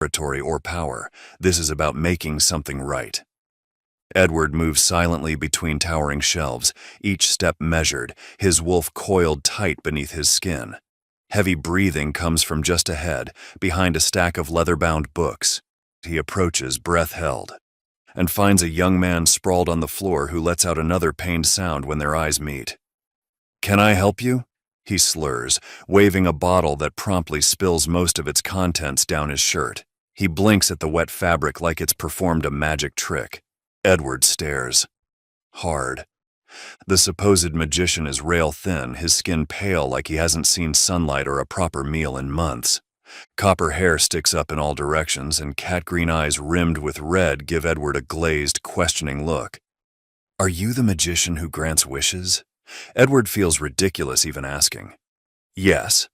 territory or power. This is about making something right. Edward moves silently between towering shelves, each step measured, his wolf coiled tight beneath his skin. Heavy breathing comes from just ahead, behind a stack of leather-bound books. He approaches, breath held, and finds a young man sprawled on the floor who lets out another pained sound when their eyes meet. "Can I help you?" he slurs, waving a bottle that promptly spills most of its contents down his shirt. He blinks at the wet fabric like it's performed a magic trick. Edward stares. Hard. The supposed magician is rail thin, his skin pale like he hasn't seen sunlight or a proper meal in months. Copper hair sticks up in all directions, and cat-green eyes rimmed with red give Edward a glazed, questioning look. "Are you the magician who grants wishes?" Edward feels ridiculous even asking. "Yes."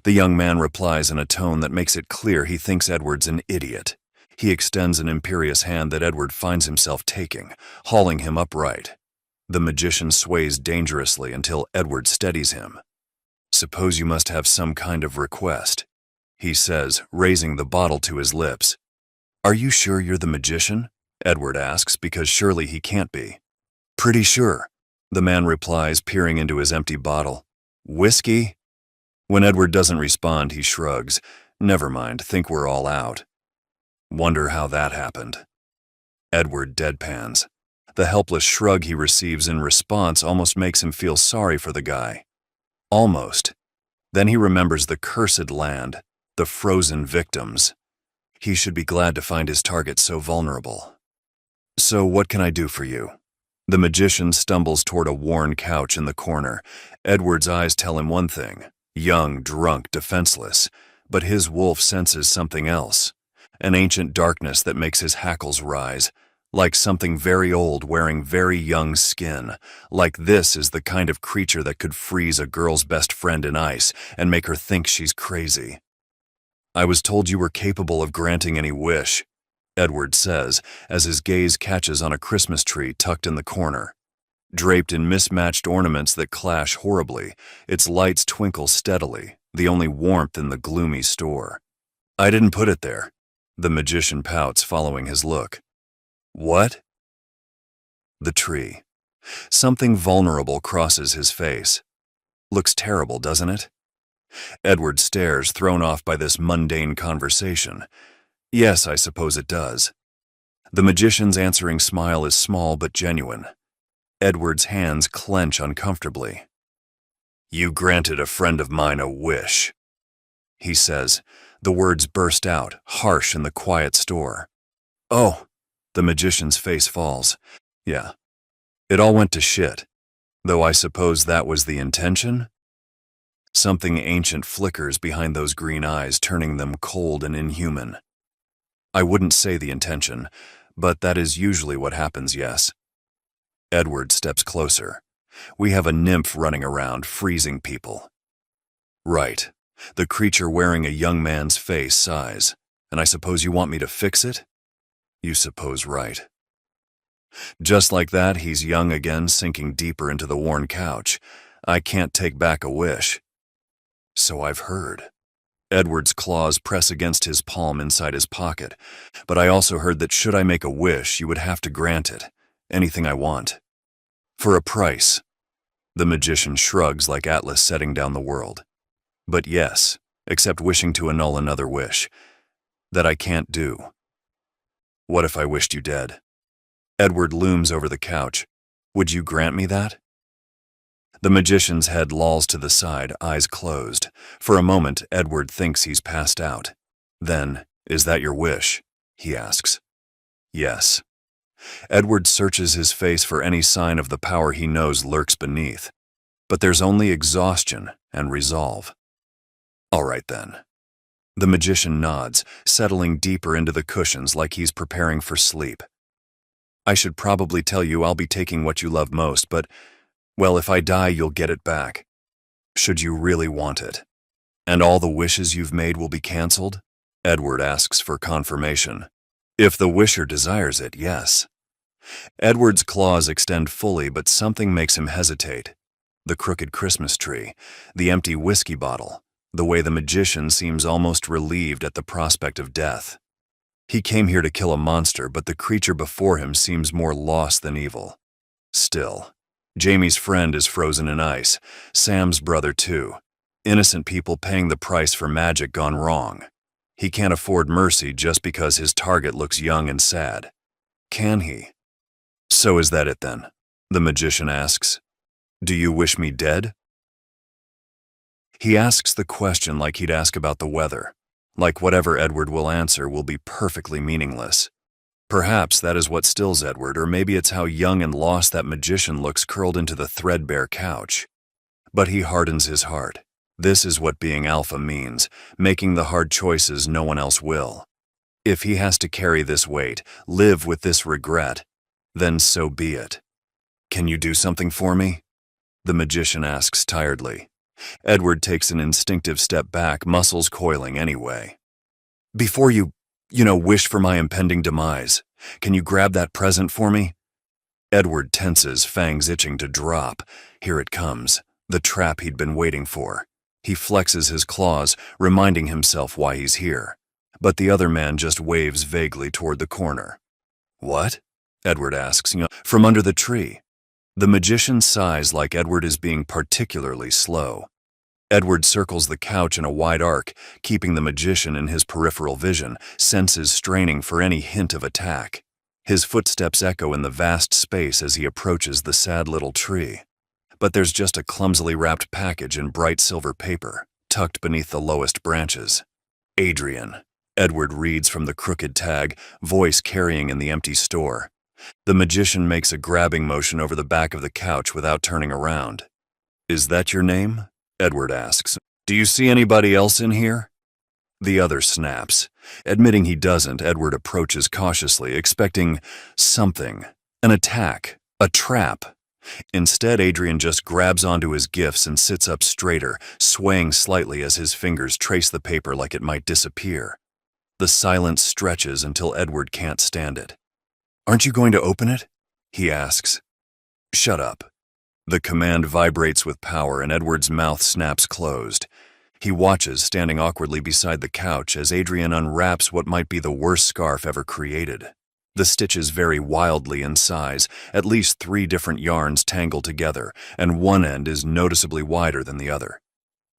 The young man replies in a tone that makes it clear he thinks Edward's an idiot. He extends an imperious hand that Edward finds himself taking, hauling him upright. The magician sways dangerously until Edward steadies him. "Suppose you must have some kind of request," he says, raising the bottle to his lips. "Are you sure you're the magician?" Edward asks, because surely he can't be. "Pretty sure," the man replies, peering into his empty bottle. "Whiskey?" When Edward doesn't respond, he shrugs. "Never mind, think we're all out." "Wonder how that happened." Edward deadpans. The helpless shrug he receives in response almost makes him feel sorry for the guy. Almost. Then he remembers the cursed land, the frozen victims. He should be glad to find his target so vulnerable. "So what can I do for you?" The magician stumbles toward a worn couch in the corner. Edward's eyes tell him one thing: young, drunk, defenseless. But his wolf senses something else. An ancient darkness that makes his hackles rise. Like something very old wearing very young skin. Like this is the kind of creature that could freeze a girl's best friend in ice and make her think she's crazy. "I was told you were capable of granting any wish," Edward says, as his gaze catches on a Christmas tree tucked in the corner. Draped in mismatched ornaments that clash horribly, its lights twinkle steadily, the only warmth in the gloomy store. "I didn't put it there." The magician pouts, following his look. "What?" The tree. Something vulnerable crosses his face. Looks terrible, doesn't it? Edward stares, thrown off by this mundane conversation. "Yes, I suppose it does." The magician's answering smile is small but genuine. Edward's hands clench uncomfortably. "You granted a friend of mine a wish," he says. The words burst out, harsh in the quiet store. "Oh." The magician's face falls. "Yeah. It all went to shit. Though I suppose that was the intention?" Something ancient flickers behind those green eyes, turning them cold and inhuman. "I wouldn't say the intention, but that is usually what happens, yes." Edward steps closer. "We have a nymph running around, freezing people." "Right." The creature wearing a young man's face sighs. "And I suppose you want me to fix it?" "You suppose right." Just like that, he's young again, sinking deeper into the worn couch. "I can't take back a wish." "So I've heard." Edward's claws press against his palm inside his pocket. "But I also heard that should I make a wish, you would have to grant it. Anything I want. For a price." The magician shrugs like Atlas setting down the world. "But yes, except wishing to annul another wish. That I can't do." "What if I wished you dead?" Edward looms over the couch. "Would you grant me that?" The magician's head lolls to the side, eyes closed. For a moment, Edward thinks he's passed out. Then, "Is that your wish?" he asks. "Yes." Edward searches his face for any sign of the power he knows lurks beneath. But there's only exhaustion and resolve. "All right then." The magician nods, settling deeper into the cushions like he's preparing for sleep. "I should probably tell you I'll be taking what you love most, but, well, if I die, you'll get it back. Should you really want it. And all the wishes you've made will be canceled?" Edward asks for confirmation. "If the wisher desires it, yes." Edward's claws extend fully, but something makes him hesitate. The crooked Christmas tree, the empty whiskey bottle, the way the magician seems almost relieved at the prospect of death. He came here to kill a monster, but the creature before him seems more lost than evil. Still, Jamie's friend is frozen in ice, Sam's brother too. Innocent people paying the price for magic gone wrong. He can't afford mercy just because his target looks young and sad. Can he? So is that it then? The magician asks. Do you wish me dead? He asks the question like he'd ask about the weather, like whatever Edward will answer will be perfectly meaningless. Perhaps that is what stills Edward, or maybe it's how young and lost that magician looks curled into the threadbare couch. But he hardens his heart. This is what being Alpha means, making the hard choices no one else will. If he has to carry this weight, live with this regret, then so be it. Can you do something for me? The magician asks tiredly. Edward takes an instinctive step back, muscles coiling anyway. Before you wish for my impending demise, can you grab that present for me? Edward tenses, fangs itching to drop. Here it comes, the trap he'd been waiting for. He flexes his claws, reminding himself why he's here. But the other man just waves vaguely toward the corner. What? Edward asks, from under the tree. The magician sighs like Edward is being particularly slow. Edward circles the couch in a wide arc, keeping the magician in his peripheral vision, senses straining for any hint of attack. His footsteps echo in the vast space as he approaches the sad little tree. But there's just a clumsily wrapped package in bright silver paper, tucked beneath the lowest branches. Adrian. Edward reads from the crooked tag, voice carrying in the empty store. The magician makes a grabbing motion over the back of the couch without turning around. Is that your name? Edward asks. Do you see anybody else in here? The other snaps. Admitting he doesn't, Edward approaches cautiously, expecting something. An attack. A trap. Instead, Adrian just grabs onto his gifts and sits up straighter, swaying slightly as his fingers trace the paper like it might disappear. The silence stretches until Edward can't stand it. Aren't you going to open it? He asks. Shut up. The command vibrates with power and Edward's mouth snaps closed. He watches, standing awkwardly beside the couch, as Adrian unwraps what might be the worst scarf ever created. The stitches vary wildly in size, at least 3 different yarns tangled together, and one end is noticeably wider than the other.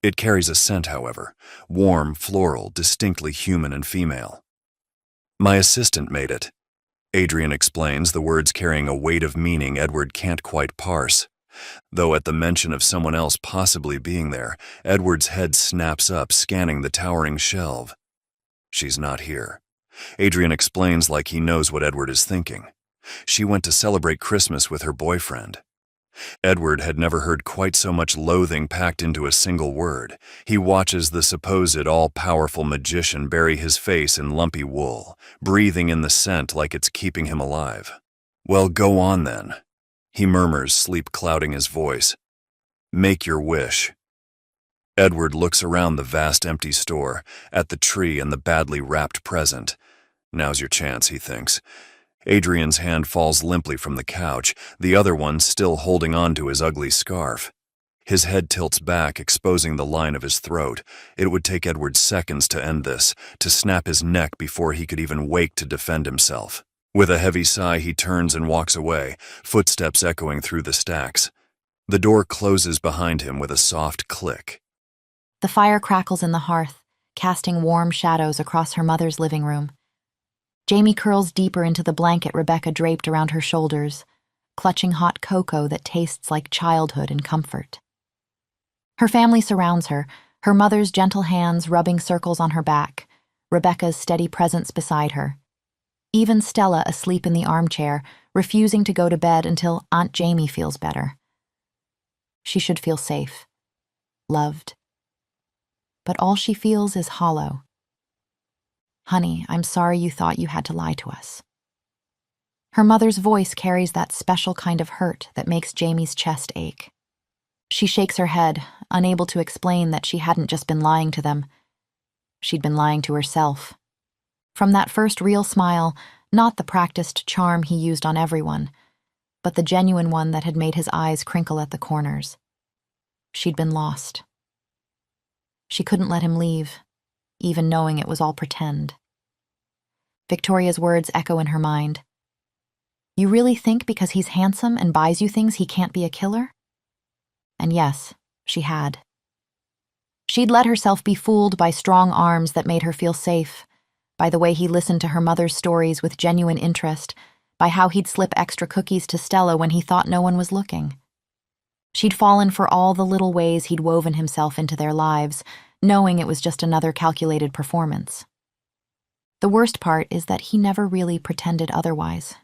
It carries a scent, however, warm, floral, distinctly human and female. My assistant made it. Adrian explains, the words carrying a weight of meaning Edward can't quite parse. Though at the mention of someone else possibly being there, Edward's head snaps up, scanning the towering shelf. She's not here. Adrian explains like he knows what Edward is thinking. She went to celebrate Christmas with her boyfriend. Edward had never heard quite so much loathing packed into a single word. He watches the supposed all-powerful magician bury his face in lumpy wool, breathing in the scent like it's keeping him alive. Well, go on then, he murmurs, sleep clouding his voice. Make your wish. Edward looks around the vast empty store, at the tree and the badly wrapped present. Now's your chance, he thinks. Adrian's hand falls limply from the couch, the other one still holding on to his ugly scarf. His head tilts back, exposing the line of his throat. It would take Edward seconds to end this, to snap his neck before he could even wake to defend himself. With a heavy sigh, he turns and walks away, footsteps echoing through the stacks. The door closes behind him with a soft click. The fire crackles in the hearth, casting warm shadows across her mother's living room. Jamie curls deeper into the blanket Rebecca draped around her shoulders, clutching hot cocoa that tastes like childhood and comfort. Her family surrounds her, her mother's gentle hands rubbing circles on her back, Rebecca's steady presence beside her. Even Stella asleep in the armchair, refusing to go to bed until Aunt Jamie feels better. She should feel safe, loved. But all she feels is hollow. Honey, I'm sorry you thought you had to lie to us. Her mother's voice carries that special kind of hurt that makes Jamie's chest ache. She shakes her head, unable to explain that she hadn't just been lying to them. She'd been lying to herself. From that first real smile, not the practiced charm he used on everyone, but the genuine one that had made his eyes crinkle at the corners. She'd been lost. She couldn't let him leave, even knowing it was all pretend. Victoria's words echo in her mind. You really think because he's handsome and buys you things he can't be a killer? And yes, she had. She'd let herself be fooled by strong arms that made her feel safe, by the way he listened to her mother's stories with genuine interest, by how he'd slip extra cookies to Stella when he thought no one was looking. She'd fallen for all the little ways he'd woven himself into their lives, knowing it was just another calculated performance. The worst part is that he never really pretended otherwise.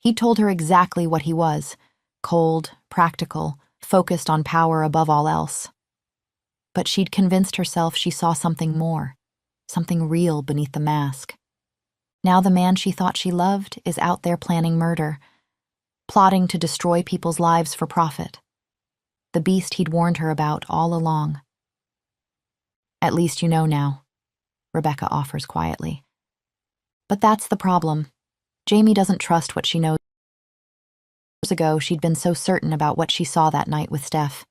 He told her exactly what he was: cold, practical, focused on power above all else. But she'd convinced herself she saw something more, something real beneath the mask. Now the man she thought she loved is out there planning murder, plotting to destroy people's lives for profit. The beast he'd warned her about all along. At least you know now, Rebecca offers quietly. But that's the problem. Jamie doesn't trust what she knows. Years ago, she'd been so certain about what she saw that night with Steph.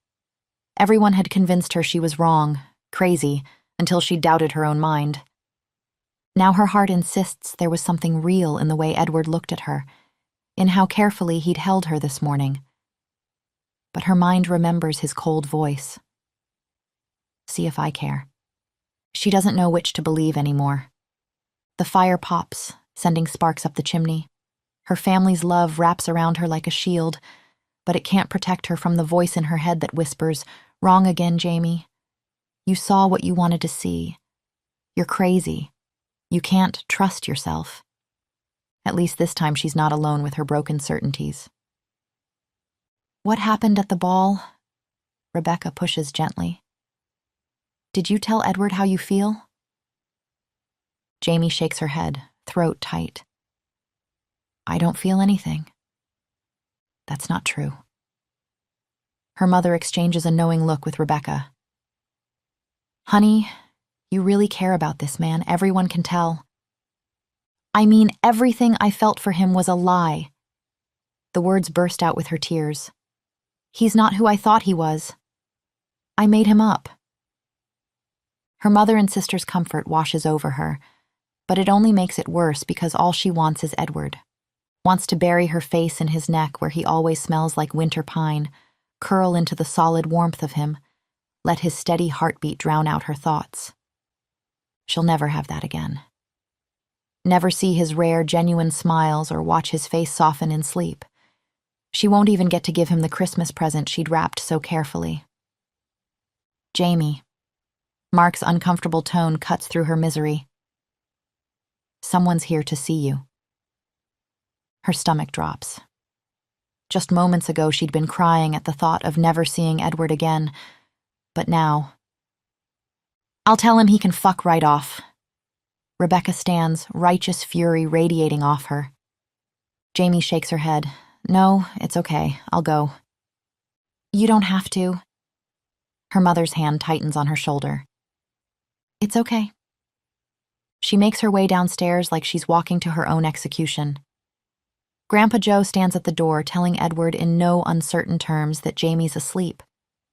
Everyone had convinced her she was wrong, crazy, until she doubted her own mind. Now her heart insists there was something real in the way Edward looked at her, in how carefully he'd held her this morning. But her mind remembers his cold voice. See if I care. She doesn't know which to believe anymore. The fire pops, sending sparks up the chimney. Her family's love wraps around her like a shield, but it can't protect her from the voice in her head that whispers, "Wrong again, Jamie. You saw what you wanted to see. You're crazy. You can't trust yourself." At least this time she's not alone with her broken certainties. What happened at the ball? Rebecca pushes gently. Did you tell Edward how you feel? Jamie shakes her head, throat tight. I don't feel anything. That's not true. Her mother exchanges a knowing look with Rebecca. Honey, you really care about this man. Everyone can tell. I mean, everything I felt for him was a lie. The words burst out with her tears. He's not who I thought he was. I made him up. Her mother and sister's comfort washes over her, but it only makes it worse because all she wants is Edward. Wants to bury her face in his neck where he always smells like winter pine, curl into the solid warmth of him, let his steady heartbeat drown out her thoughts. She'll never have that again. Never see his rare, genuine smiles or watch his face soften in sleep. She won't even get to give him the Christmas present she'd wrapped so carefully. Jamie. Mark's uncomfortable tone cuts through her misery. Someone's here to see you. Her stomach drops. Just moments ago she'd been crying at the thought of never seeing Edward again, but now... I'll tell him he can fuck right off. Rebecca stands, righteous fury radiating off her. Jamie shakes her head. No, it's okay. I'll go. You don't have to. Her mother's hand tightens on her shoulder. It's okay. She makes her way downstairs like she's walking to her own execution. Grandpa Joe stands at the door telling Edward in no uncertain terms that Jamie's asleep,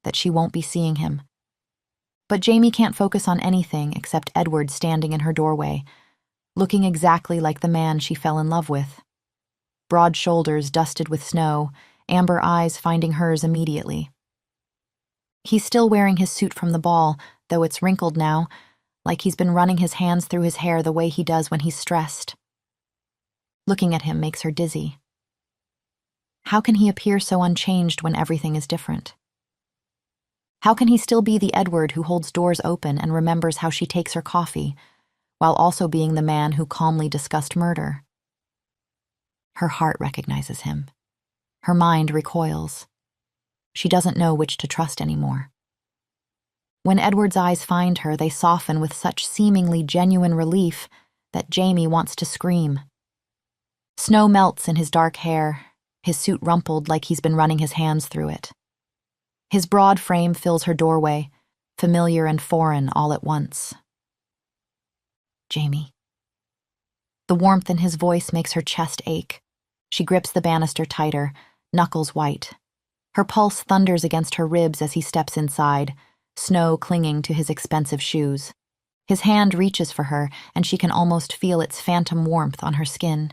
that she won't be seeing him. But Jamie can't focus on anything except Edward standing in her doorway, looking exactly like the man she fell in love with. Broad shoulders dusted with snow, amber eyes finding hers immediately. He's still wearing his suit from the ball, though it's wrinkled now, like he's been running his hands through his hair the way he does when he's stressed. Looking at him makes her dizzy. How can he appear so unchanged when everything is different? How can he still be the Edward who holds doors open and remembers how she takes her coffee, while also being the man who calmly discussed murder? Her heart recognizes him. Her mind recoils. She doesn't know which to trust anymore. When Edward's eyes find her, they soften with such seemingly genuine relief that Jamie wants to scream. Snow melts in his dark hair, his suit rumpled like he's been running his hands through it. His broad frame fills her doorway, familiar and foreign all at once. Jamie. The warmth in his voice makes her chest ache. She grips the banister tighter, knuckles white. Her pulse thunders against her ribs as he steps inside, snow clinging to his expensive shoes. His hand reaches for her, and she can almost feel its phantom warmth on her skin.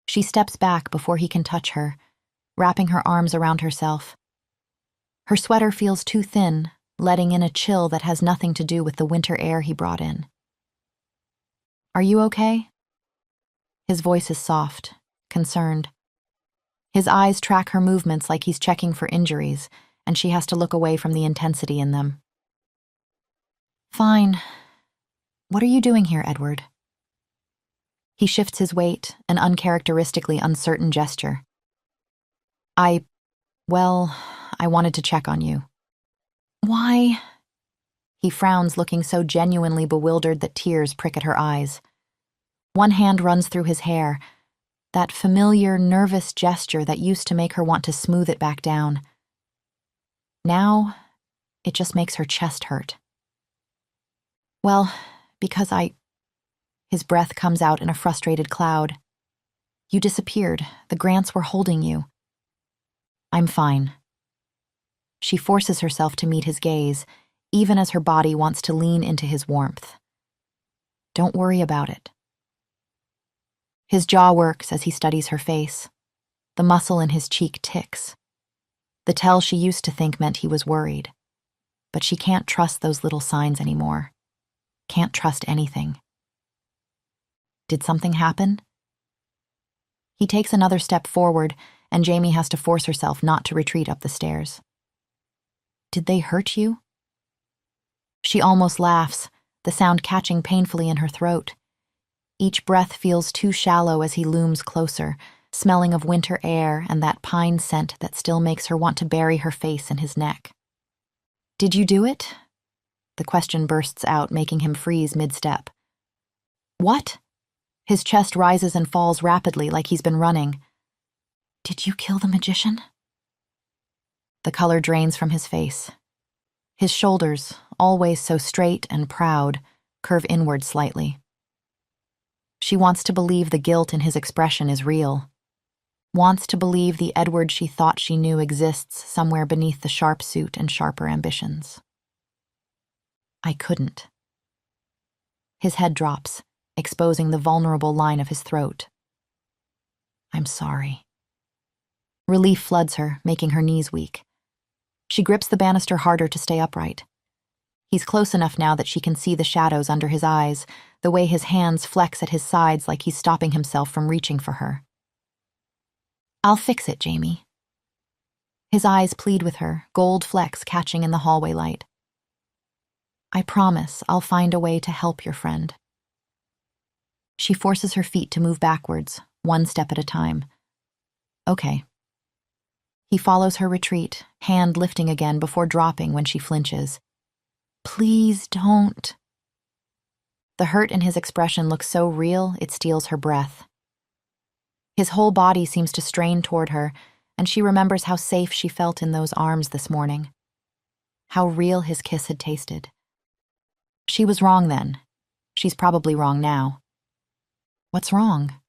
She steps back before he can touch her, wrapping her arms around herself. Her sweater feels too thin, letting in a chill that has nothing to do with the winter air he brought in. "Are you okay?" His voice is soft, concerned. His eyes track her movements like he's checking for injuries, and she has to look away from the intensity in them. "Fine. What are you doing here, Edward?" He shifts his weight, an uncharacteristically uncertain gesture. Well, I wanted to check on you." "Why?" He frowns, looking so genuinely bewildered that tears prick at her eyes. One hand runs through his hair, that familiar, nervous gesture that used to make her want to smooth it back down. Now, it just makes her chest hurt. "Well, because His breath comes out in a frustrated cloud. "You disappeared. The Grants were holding you." "I'm fine." She forces herself to meet his gaze, even as her body wants to lean into his warmth. "Don't worry about it." His jaw works as he studies her face. The muscle in his cheek ticks. The tell she used to think meant he was worried. But she can't trust those little signs anymore. Can't trust anything. Did something happen? He takes another step forward, and Jamie has to force herself not to retreat up the stairs. "Did they hurt you?" She almost laughs, the sound catching painfully in her throat. Each breath feels too shallow as he looms closer, smelling of winter air and that pine scent that still makes her want to bury her face in his neck. "Did you do it?" The question bursts out, making him freeze mid-step. "What?" His chest rises and falls rapidly like he's been running. "Did you kill the magician?" The color drains from his face. His shoulders, always so straight and proud, curve inward slightly. She wants to believe the guilt in his expression is real. Wants to believe the Edward she thought she knew exists somewhere beneath the sharp suit and sharper ambitions. "I couldn't." His head drops, exposing the vulnerable line of his throat. "I'm sorry." Relief floods her, making her knees weak. She grips the banister harder to stay upright. He's close enough now that she can see the shadows under his eyes, the way his hands flex at his sides like he's stopping himself from reaching for her. "I'll fix it, Jamie." His eyes plead with her, gold flecks catching in the hallway light. "I promise I'll find a way to help your friend." She forces her feet to move backwards, one step at a time. "Okay." He follows her retreat, hand lifting again before dropping when she flinches. "Please don't." The hurt in his expression looks so real it steals her breath. His whole body seems to strain toward her, and she remembers how safe she felt in those arms this morning. How real his kiss had tasted. She was wrong then. She's probably wrong now. "What's wrong?"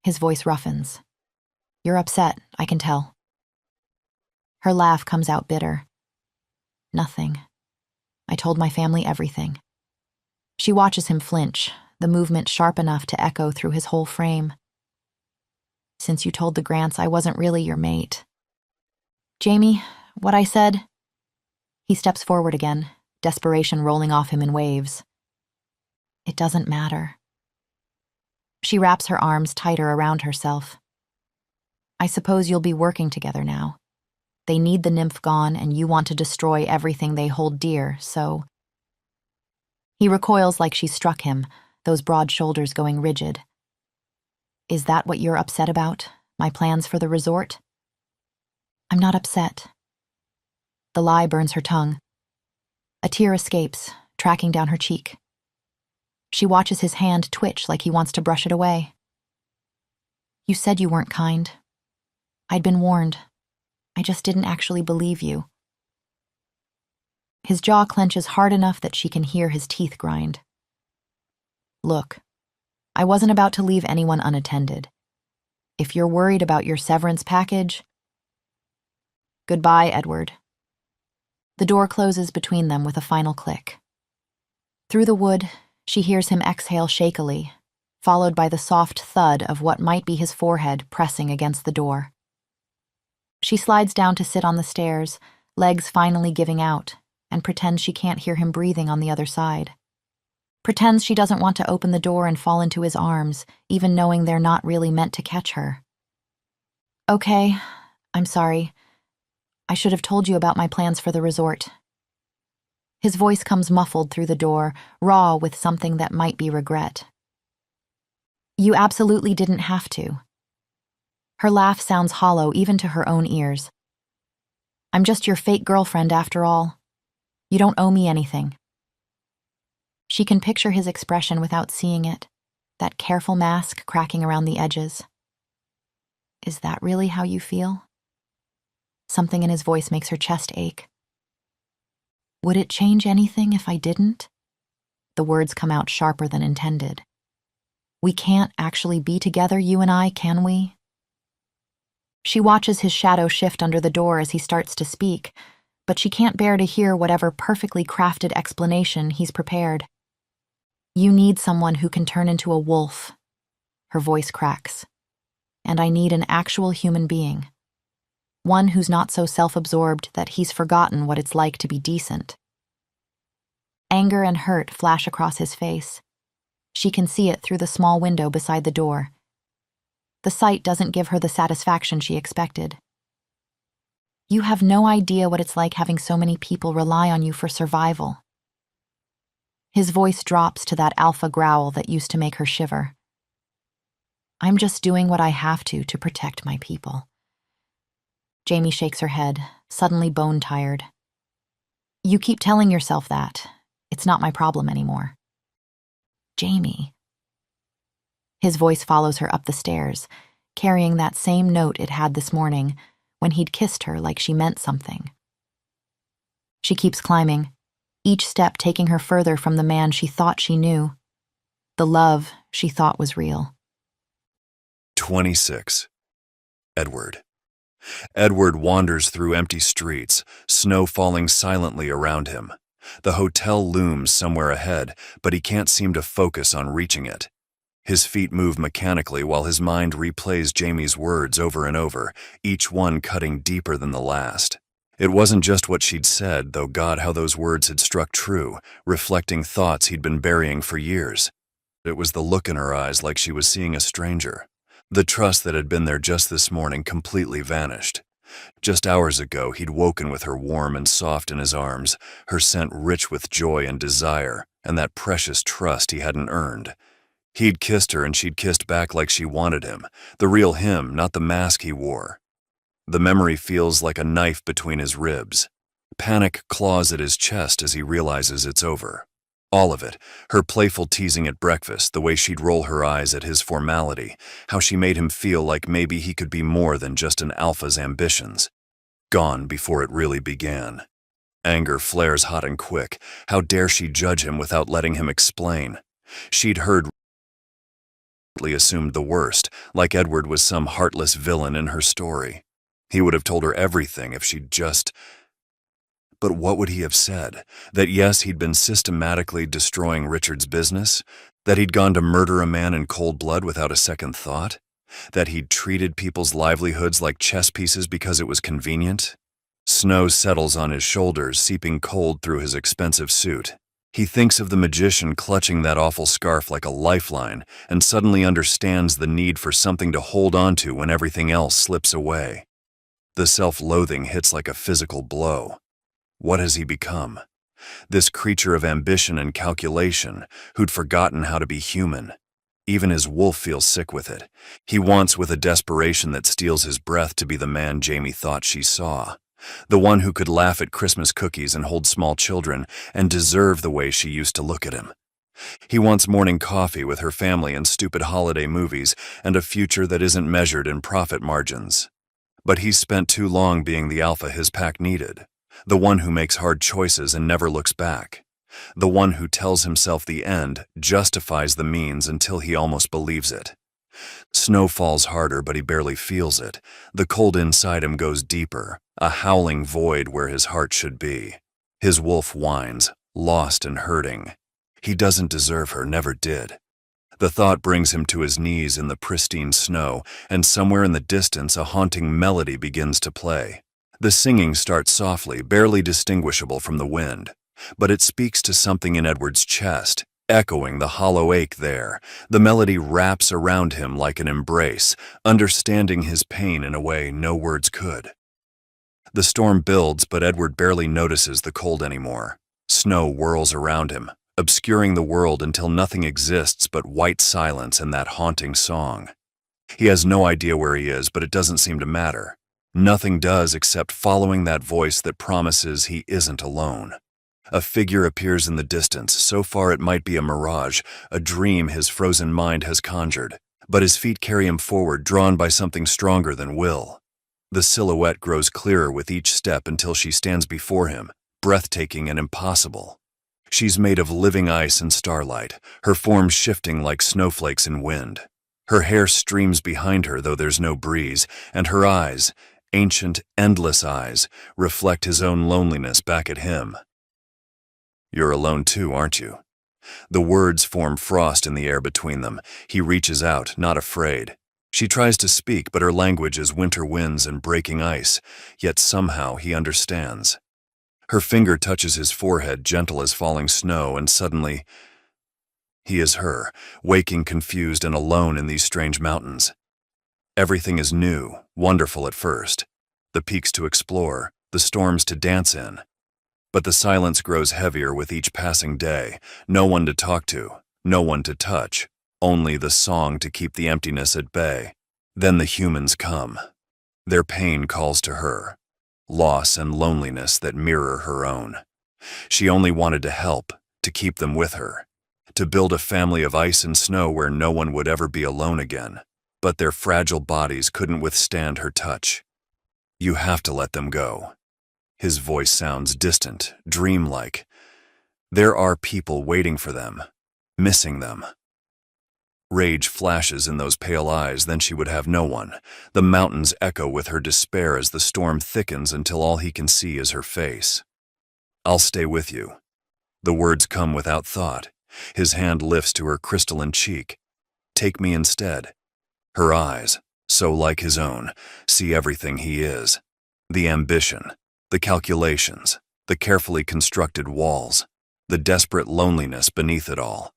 His voice roughens. "You're upset, I can tell." Her laugh comes out bitter. "Nothing. I told my family everything." She watches him flinch, the movement sharp enough to echo through his whole frame. "Since you told the Grants I wasn't really your mate." "Jamie, what I said?" He steps forward again, desperation rolling off him in waves. "It doesn't matter." She wraps her arms tighter around herself. "I suppose you'll be working together now. They need the nymph gone, and you want to destroy everything they hold dear, so..." He recoils like she struck him, those broad shoulders going rigid. "Is that what you're upset about? My plans for the resort?" "I'm not upset." The lie burns her tongue. A tear escapes, tracking down her cheek. She watches his hand twitch like he wants to brush it away. "You said you weren't kind. I'd been warned. I just didn't actually believe you." His jaw clenches hard enough that she can hear his teeth grind. "Look, I wasn't about to leave anyone unattended. If you're worried about your severance package..." "Goodbye, Edward." The door closes between them with a final click. Through the wood, she hears him exhale shakily, followed by the soft thud of what might be his forehead pressing against the door. She slides down to sit on the stairs, legs finally giving out, and pretends she can't hear him breathing on the other side. Pretends she doesn't want to open the door and fall into his arms, even knowing they're not really meant to catch her. Okay, I'm sorry. I should have told you about my plans for the resort. His voice comes muffled through the door, raw with something that might be regret. You absolutely didn't have to. Her laugh sounds hollow even to her own ears. I'm just your fake girlfriend after all. You don't owe me anything. She can picture his expression without seeing it, that careful mask cracking around the edges. Is that really how you feel? Something in his voice makes her chest ache. Would it change anything if I didn't? The words come out sharper than intended. We can't actually be together, you and I, can we? She watches his shadow shift under the door as he starts to speak, but she can't bear to hear whatever perfectly crafted explanation he's prepared. You need someone who can turn into a wolf. Her voice cracks. And I need an actual human being. One who's not so self-absorbed that he's forgotten what it's like to be decent. Anger and hurt flash across his face. She can see it through the small window beside the door. The sight doesn't give her the satisfaction she expected. You have no idea what it's like having so many people rely on you for survival. His voice drops to that alpha growl that used to make her shiver. I'm just doing what I have to protect my people. Jamie shakes her head, suddenly bone-tired. You keep telling yourself that. It's not my problem anymore. Jamie. His voice follows her up the stairs, carrying that same note it had this morning when he'd kissed her like she meant something. She keeps climbing, each step taking her further from the man she thought she knew, the love she thought was real. 26. Edward. Edward wanders through empty streets, snow falling silently around him. The hotel looms somewhere ahead, but he can't seem to focus on reaching it. His feet move mechanically while his mind replays Jamie's words over and over, each one cutting deeper than the last. It wasn't just what she'd said, though God, how those words had struck true, reflecting thoughts he'd been burying for years. It was the look in her eyes like she was seeing a stranger. The trust that had been there just this morning completely vanished. Just hours ago, he'd woken with her warm and soft in his arms, her scent rich with joy and desire, and that precious trust he hadn't earned. He'd kissed her and she'd kissed back like she wanted him, the real him, not the mask he wore. The memory feels like a knife between his ribs. Panic claws at his chest as he realizes it's over. All of it, her playful teasing at breakfast, the way she'd roll her eyes at his formality, how she made him feel like maybe he could be more than just an alpha's ambitions. Gone before it really began. Anger flares hot and quick. How dare she judge him without letting him explain? She'd assumed the worst, like Edward was some heartless villain in her story. He would have told her everything if she'd just... But what would he have said? That yes, he'd been systematically destroying Richard's business? That he'd gone to murder a man in cold blood without a second thought? That he'd treated people's livelihoods like chess pieces because it was convenient? Snow settles on his shoulders, seeping cold through his expensive suit. He thinks of the magician clutching that awful scarf like a lifeline and suddenly understands the need for something to hold on to when everything else slips away. The self-loathing hits like a physical blow. What has he become? This creature of ambition and calculation who'd forgotten how to be human. Even his wolf feels sick with it. He wants with a desperation that steals his breath to be the man Jamie thought she saw. The one who could laugh at Christmas cookies and hold small children and deserve the way she used to look at him. He wants morning coffee with her family and stupid holiday movies and a future that isn't measured in profit margins. But he's spent too long being the alpha his pack needed. The one who makes hard choices and never looks back. The one who tells himself the end justifies the means until he almost believes it. Snow falls harder, but he barely feels it. The cold inside him goes deeper, a howling void where his heart should be. His wolf whines, lost and hurting. He doesn't deserve her, never did. The thought brings him to his knees in the pristine snow, and somewhere in the distance a haunting melody begins to play. The singing starts softly, barely distinguishable from the wind, but it speaks to something in Edward's chest, echoing the hollow ache there. The melody wraps around him like an embrace, understanding his pain in a way no words could. The storm builds, but Edward barely notices the cold anymore. Snow whirls around him, obscuring the world until nothing exists but white silence and that haunting song. He has no idea where he is, but it doesn't seem to matter. Nothing does except following that voice that promises he isn't alone. A figure appears in the distance, so far it might be a mirage, a dream his frozen mind has conjured, but his feet carry him forward, drawn by something stronger than will. The silhouette grows clearer with each step until she stands before him, breathtaking and impossible. She's made of living ice and starlight, her form shifting like snowflakes in wind. Her hair streams behind her, though there's no breeze, and her eyes, ancient, endless eyes, reflect his own loneliness back at him. "You're alone too, aren't you?" The words form frost in the air between them. He reaches out, not afraid. She tries to speak, but her language is winter winds and breaking ice, yet somehow he understands. Her finger touches his forehead, gentle as falling snow, and suddenly he is her, waking confused and alone in these strange mountains. Everything is new, wonderful at first. The peaks to explore, the storms to dance in. But the silence grows heavier with each passing day. No one to talk to, no one to touch, only the song to keep the emptiness at bay. Then the humans come. Their pain calls to her, loss and loneliness that mirror her own. She only wanted to help, to keep them with her, to build a family of ice and snow where no one would ever be alone again. But their fragile bodies couldn't withstand her touch. "You have to let them go." His voice sounds distant, dreamlike. There are people waiting for them, missing them. Rage flashes in those pale eyes, then she would have no one. The mountains echo with her despair as the storm thickens until all he can see is her face. "I'll stay with you." The words come without thought. His hand lifts to her crystalline cheek. "Take me instead." Her eyes, so like his own, see everything he is. The ambition, the calculations, the carefully constructed walls, the desperate loneliness beneath it all.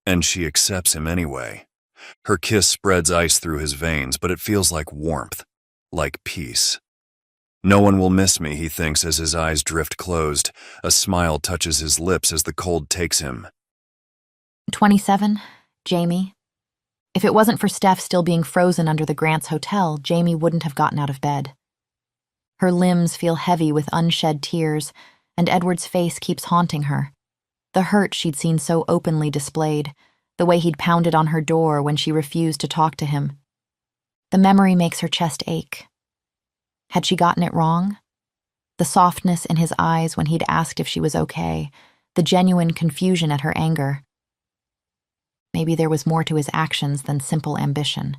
And she accepts him anyway. Her kiss spreads ice through his veins, but it feels like warmth, like peace. "No one will miss me," he thinks as his eyes drift closed. A smile touches his lips as the cold takes him. 27, Jamie. If it wasn't for Steph still being frozen under the Grants Hotel, Jamie wouldn't have gotten out of bed. Her limbs feel heavy with unshed tears, and Edward's face keeps haunting her. The hurt she'd seen so openly displayed, the way he'd pounded on her door when she refused to talk to him. The memory makes her chest ache. Had she gotten it wrong? The softness in his eyes when he'd asked if she was okay, the genuine confusion at her anger. Maybe there was more to his actions than simple ambition.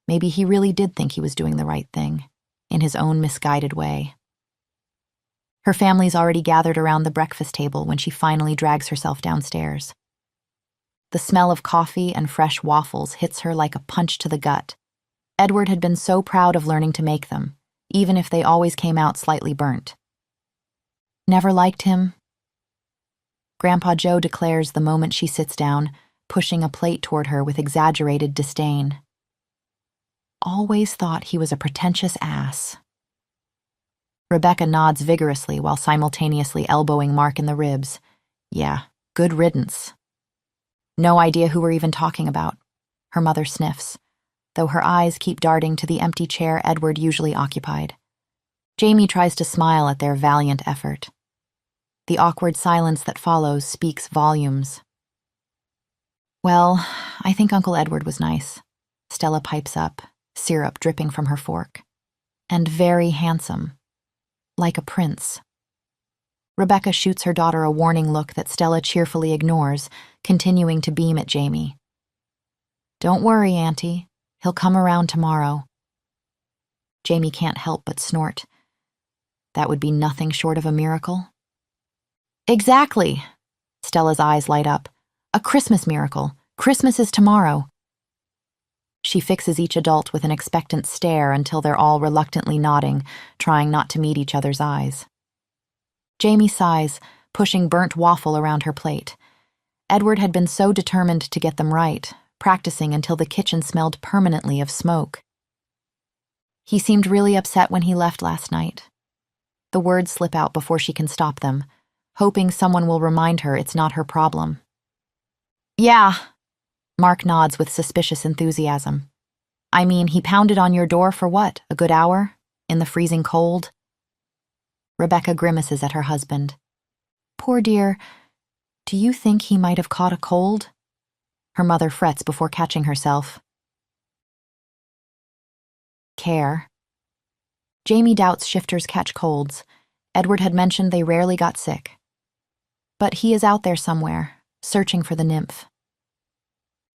Maybe he really did think he was doing the right thing, in his own misguided way. Her family's already gathered around the breakfast table when she finally drags herself downstairs. The smell of coffee and fresh waffles hits her like a punch to the gut. Edward had been so proud of learning to make them, even if they always came out slightly burnt. Never liked him? Grandpa Joe declares the moment she sits down, pushing a plate toward her with exaggerated disdain. Always thought he was a pretentious ass. Rebecca nods vigorously while simultaneously elbowing Mark in the ribs. Yeah, good riddance. No idea who we're even talking about. Her mother sniffs, though her eyes keep darting to the empty chair Edward usually occupied. Jamie tries to smile at their valiant effort. The awkward silence that follows speaks volumes. "Well, I think Uncle Edward was nice," Stella pipes up, syrup dripping from her fork. "And very handsome. Like a prince." Rebecca shoots her daughter a warning look that Stella cheerfully ignores, continuing to beam at Jamie. "Don't worry, Auntie. He'll come around tomorrow." Jamie can't help but snort. That would be nothing short of a miracle. "Exactly," Stella's eyes light up. A Christmas miracle. Christmas is tomorrow. She fixes each adult with an expectant stare until they're all reluctantly nodding, trying not to meet each other's eyes. Jamie sighs, pushing burnt waffle around her plate. Edward had been so determined to get them right, practicing until the kitchen smelled permanently of smoke. He seemed really upset when he left last night. The words slip out before she can stop them, hoping someone will remind her it's not her problem. Yeah, Mark nods with suspicious enthusiasm. I mean, he pounded on your door for what, a good hour? In the freezing cold? Rebecca grimaces at her husband. Poor dear, do you think he might have caught a cold? Her mother frets before catching herself. Care. Jamie doubts shifters catch colds. Edward had mentioned they rarely got sick. But he is out there somewhere, searching for the nymph.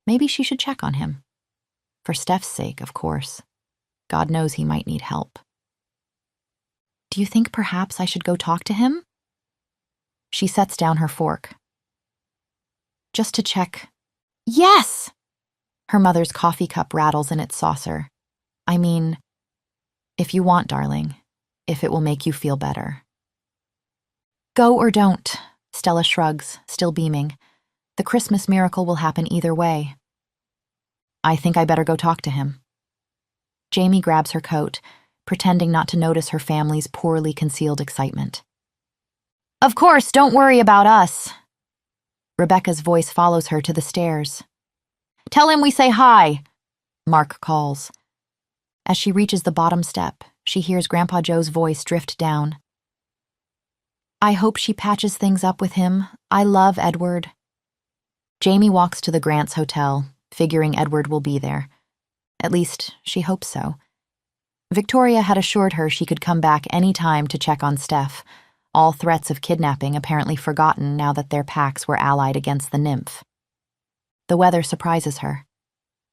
Maybe she should check on him. For Steph's sake, of course. God knows he might need help. Do you think perhaps I should go talk to him? She sets down her fork. Just to check. Yes! Her mother's coffee cup rattles in its saucer. I mean, if you want, darling, if it will make you feel better. Go or don't, Stella shrugs, still beaming. The Christmas miracle will happen either way. I think I better go talk to him. Jamie grabs her coat, pretending not to notice her family's poorly concealed excitement. Of course, don't worry about us. Rebecca's voice follows her to the stairs. Tell him we say hi, Mark calls. As she reaches the bottom step, she hears Grandpa Joe's voice drift down. I hope she patches things up with him. I love Edward. Jamie walks to the Grants' hotel, figuring Edward will be there. At least, she hopes so. Victoria had assured her she could come back any time to check on Steph, all threats of kidnapping apparently forgotten now that their packs were allied against the nymph. The weather surprises her.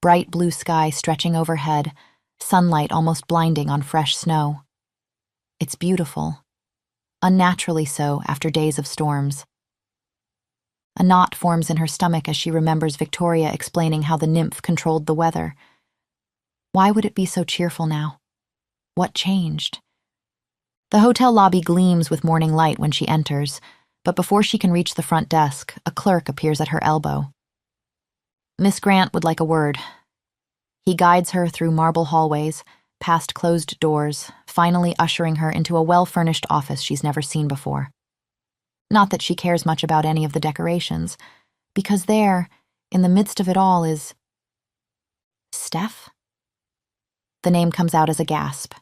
Bright blue sky stretching overhead, sunlight almost blinding on fresh snow. It's beautiful. Unnaturally so after days of storms. A knot forms in her stomach as she remembers Victoria explaining how the nymph controlled the weather. Why would it be so cheerful now? What changed? The hotel lobby gleams with morning light when she enters, but before she can reach the front desk, a clerk appears at her elbow. Miss Grant would like a word. He guides her through marble hallways, past closed doors, finally ushering her into a well-furnished office she's never seen before. Not that she cares much about any of the decorations, because there, in the midst of it all, is Steph? The name comes out as a gasp.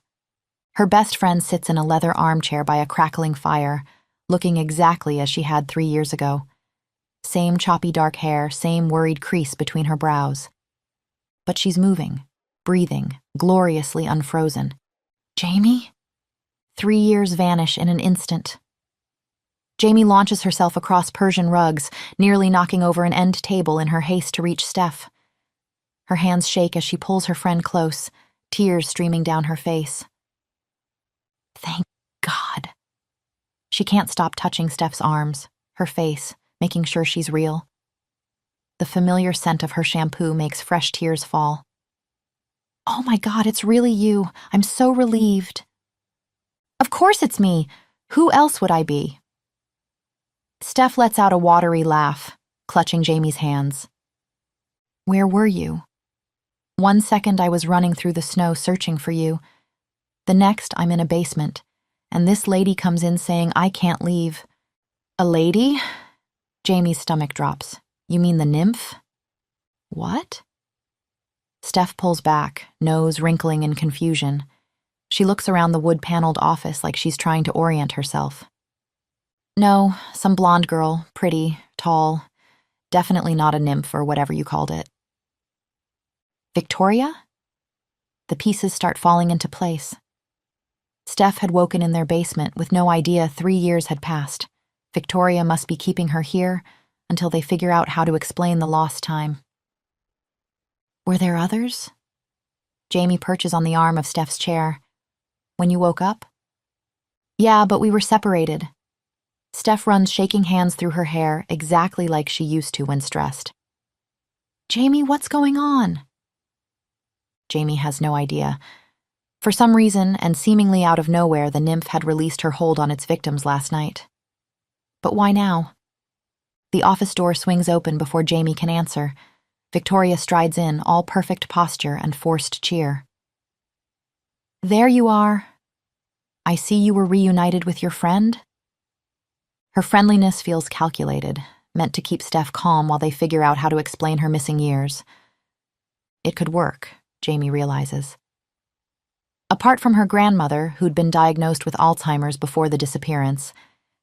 Her best friend sits in a leather armchair by a crackling fire, looking exactly as she had 3 years ago. Same choppy dark hair, same worried crease between her brows. But she's moving, breathing, gloriously unfrozen. Jamie? 3 years vanish in an instant. Jamie launches herself across Persian rugs, nearly knocking over an end table in her haste to reach Steph. Her hands shake as she pulls her friend close, tears streaming down her face. Thank God. She can't stop touching Steph's arms, her face, making sure she's real. The familiar scent of her shampoo makes fresh tears fall. Oh my God, it's really you. I'm so relieved. Of course it's me. Who else would I be? Steph lets out a watery laugh, clutching Jamie's hands. Where were you? 1 second I was running through the snow searching for you. The next I'm in a basement, and this lady comes in saying I can't leave. A lady? Jamie's stomach drops. You mean the nymph? What? Steph pulls back, nose wrinkling in confusion. She looks around the wood-paneled office like she's trying to orient herself. No, some blonde girl, pretty, tall, definitely not a nymph or whatever you called it. Victoria? The pieces start falling into place. Steph had woken in their basement with no idea 3 years had passed. Victoria must be keeping her here until they figure out how to explain the lost time. Were there others? Jamie perches on the arm of Steph's chair. When you woke up? Yeah, but we were separated. Steph runs shaking hands through her hair exactly like she used to when stressed. Jamie, what's going on? Jamie has no idea. For some reason, and seemingly out of nowhere, the nymph had released her hold on its victims last night. But why now? The office door swings open before Jamie can answer. Victoria strides in, all perfect posture and forced cheer. There you are. I see you were reunited with your friend. Her friendliness feels calculated, meant to keep Steph calm while they figure out how to explain her missing years. It could work, Jamie realizes. Apart from her grandmother, who'd been diagnosed with Alzheimer's before the disappearance,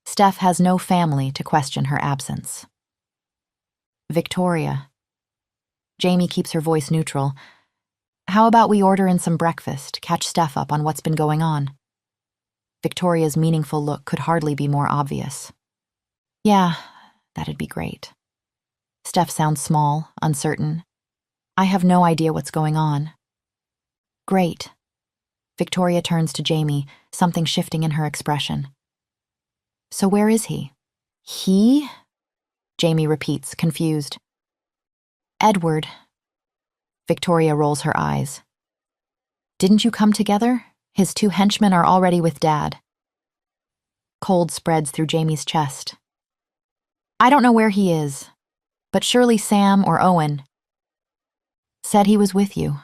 Steph has no family to question her absence. Victoria. Jamie keeps her voice neutral. How about we order in some breakfast, catch Steph up on what's been going on? Victoria's meaningful look could hardly be more obvious. Yeah, that'd be great. Steph sounds small, uncertain. I have no idea what's going on. Great. Victoria turns to Jamie, something shifting in her expression. So where is he? He? Jamie repeats, confused. Edward. Victoria rolls her eyes. Didn't you come together? His two henchmen are already with Dad. Cold spreads through Jamie's chest. I don't know where he is, but surely Sam or Owen said he was with you.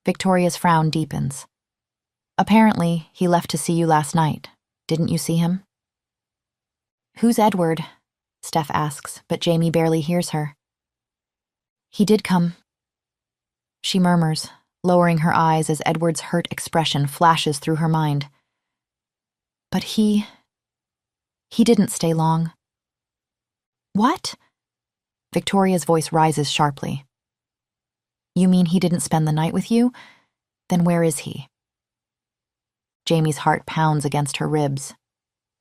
Victoria's frown deepens. Apparently, he left to see you last night. Didn't you see him? Who's Edward? Steph asks, but Jamie barely hears her. He did come. She murmurs, lowering her eyes as Edward's hurt expression flashes through her mind. But he didn't stay long. What? Victoria's voice rises sharply. You mean he didn't spend the night with you? Then where is he? Jamie's heart pounds against her ribs.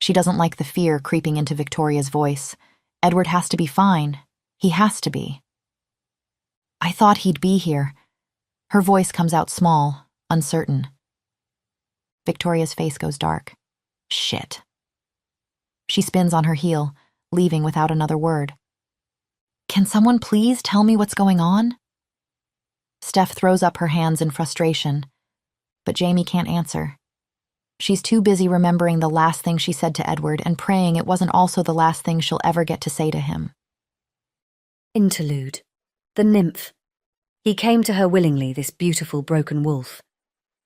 She doesn't like the fear creeping into Victoria's voice. Edward has to be fine. He has to be. I thought he'd be here. Her voice comes out small, uncertain. Victoria's face goes dark. Shit. She spins on her heel, leaving without another word. Can someone please tell me what's going on? Steph throws up her hands in frustration, but Jamie can't answer. She's too busy remembering the last thing she said to Edward and praying it wasn't also the last thing she'll ever get to say to him. Interlude. The nymph. He came to her willingly, this beautiful broken wolf.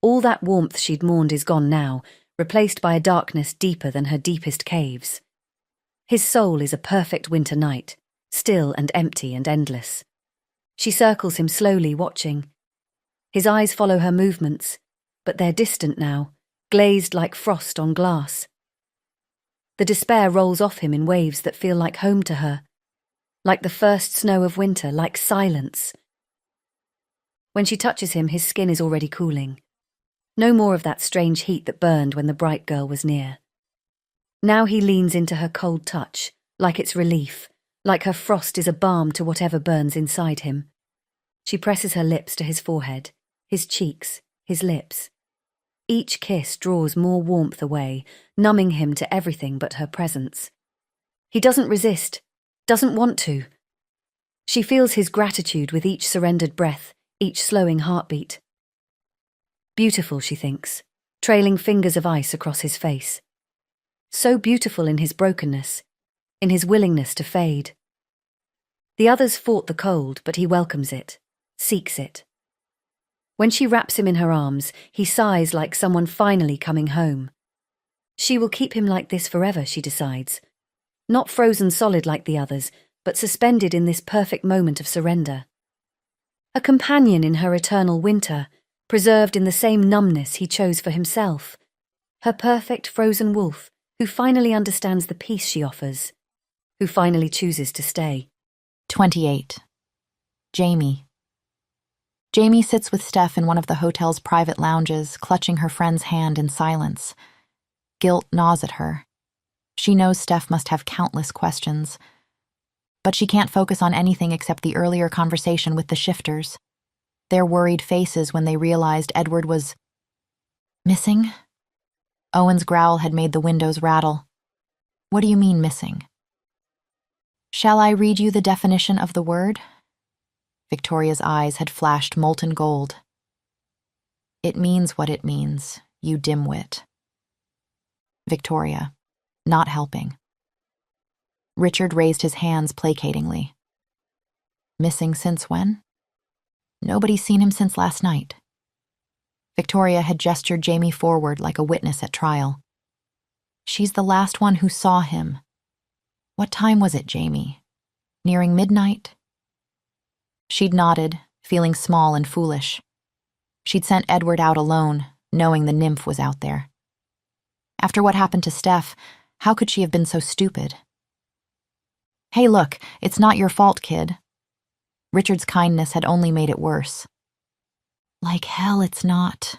All that warmth she'd mourned is gone now, replaced by a darkness deeper than her deepest caves. His soul is a perfect winter night, still and empty and endless. She circles him slowly, watching. His eyes follow her movements, but they're distant now, glazed like frost on glass. The despair rolls off him in waves that feel like home to her, like the first snow of winter, like silence. When she touches him, his skin is already cooling. No more of that strange heat that burned when the bright girl was near. Now he leans into her cold touch, like it's relief, like her frost is a balm to whatever burns inside him. She presses her lips to his forehead, his cheeks, his lips. Each kiss draws more warmth away, numbing him to everything but her presence. He doesn't resist, doesn't want to. She feels his gratitude with each surrendered breath, each slowing heartbeat. Beautiful, she thinks, trailing fingers of ice across his face. So beautiful in his brokenness, in his willingness to fade. The others fought the cold, but he welcomes it, seeks it. When she wraps him in her arms, he sighs like someone finally coming home. She will keep him like this forever, she decides. Not frozen solid like the others, but suspended in this perfect moment of surrender. A companion in her eternal winter, preserved in the same numbness he chose for himself. Her perfect frozen wolf, who finally understands the peace she offers, who finally chooses to stay. 28. Jamie. Jamie sits with Steph in one of the hotel's private lounges, clutching her friend's hand in silence. Guilt gnaws at her. She knows Steph must have countless questions, but she can't focus on anything except the earlier conversation with the shifters. Their worried faces when they realized Edward was missing. Owen's growl had made the windows rattle. What do you mean missing? Shall I read you the definition of the word? Victoria's eyes had flashed molten gold. It means what it means, you dimwit. Victoria, not helping. Richard raised his hands placatingly. Missing since when? Nobody's seen him since last night. Victoria had gestured Jamie forward like a witness at trial. She's the last one who saw him. What time was it, Jamie? Nearing midnight? She'd nodded, feeling small and foolish. She'd sent Edward out alone, knowing the nymph was out there. After what happened to Steph, how could she have been so stupid? Hey, look, it's not your fault, kid. Richard's kindness had only made it worse. Like hell it's not.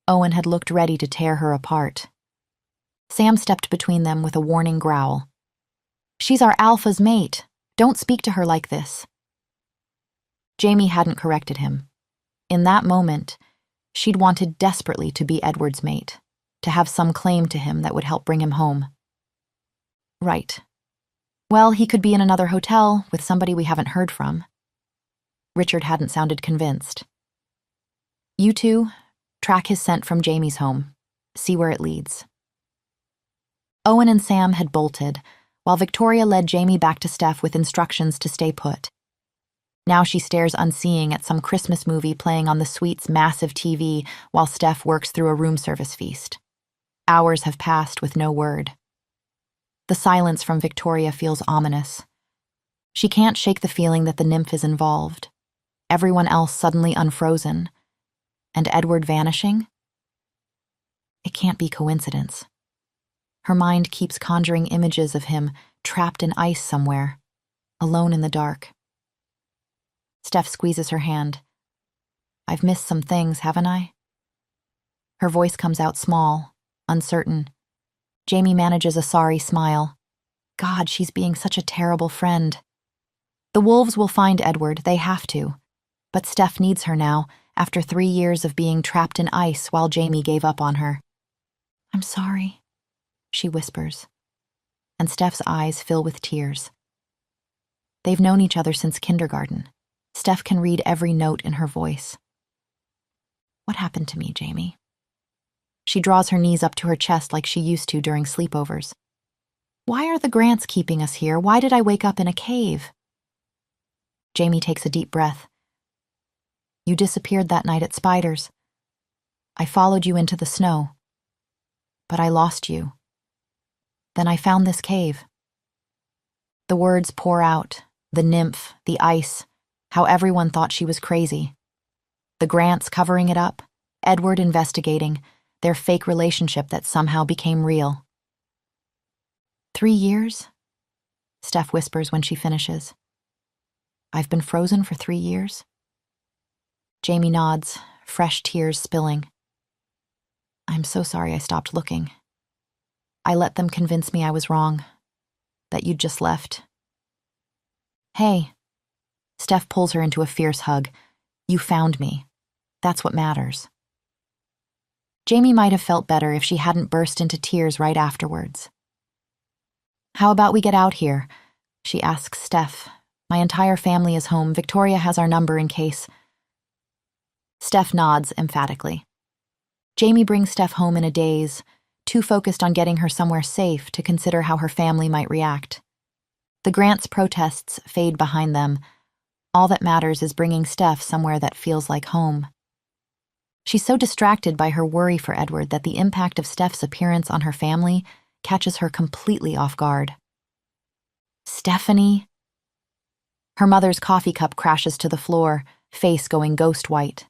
Owen had looked ready to tear her apart. Sam stepped between them with a warning growl. She's our Alpha's mate. Don't speak to her like this. Jamie hadn't corrected him. In that moment, she'd wanted desperately to be Edward's mate, to have some claim to him that would help bring him home. Right. Well, he could be in another hotel with somebody we haven't heard from. Richard hadn't sounded convinced. You two, track his scent from Jamie's home. See where it leads. Owen and Sam had bolted, while Victoria led Jamie back to Steph with instructions to stay put. Now she stares unseeing at some Christmas movie playing on the suite's massive TV while Steph works through a room service feast. Hours have passed with no word. The silence from Victoria feels ominous. She can't shake the feeling that the nymph is involved. Everyone else suddenly unfrozen. And Edward vanishing? It can't be coincidence. Her mind keeps conjuring images of him trapped in ice somewhere, alone in the dark. Steph squeezes her hand. I've missed some things, haven't I? Her voice comes out small, uncertain. Jamie manages a sorry smile. God, she's being such a terrible friend. The wolves will find Edward, they have to. But Steph needs her now, after 3 years of being trapped in ice while Jamie gave up on her. I'm sorry, she whispers, and Steph's eyes fill with tears. They've known each other since kindergarten. Steph can read every note in her voice. What happened to me, Jamie? She draws her knees up to her chest like she used to during sleepovers. Why are the Grants keeping us here? Why did I wake up in a cave? Jamie takes a deep breath. You disappeared that night at Spider's. I followed you into the snow. But I lost you. Then I found this cave. The words pour out, the nymph, the ice, how everyone thought she was crazy. The Grants covering it up, Edward investigating, their fake relationship that somehow became real. 3 years? Steph whispers when she finishes. I've been frozen for 3 years? Jamie nods, fresh tears spilling. I'm so sorry I stopped looking. I let them convince me I was wrong, that you'd just left. Hey. Steph pulls her into a fierce hug. You found me. That's what matters. Jamie might have felt better if she hadn't burst into tears right afterwards. How about we get out here? She asks Steph. My entire family is home. Victoria has our number in case. Steph nods emphatically. Jamie brings Steph home in a daze, too focused on getting her somewhere safe to consider how her family might react. The Grants' protests fade behind them. All that matters is bringing Steph somewhere that feels like home. She's so distracted by her worry for Edward that the impact of Steph's appearance on her family catches her completely off guard. Stephanie? Her mother's coffee cup crashes to the floor, face going ghost white.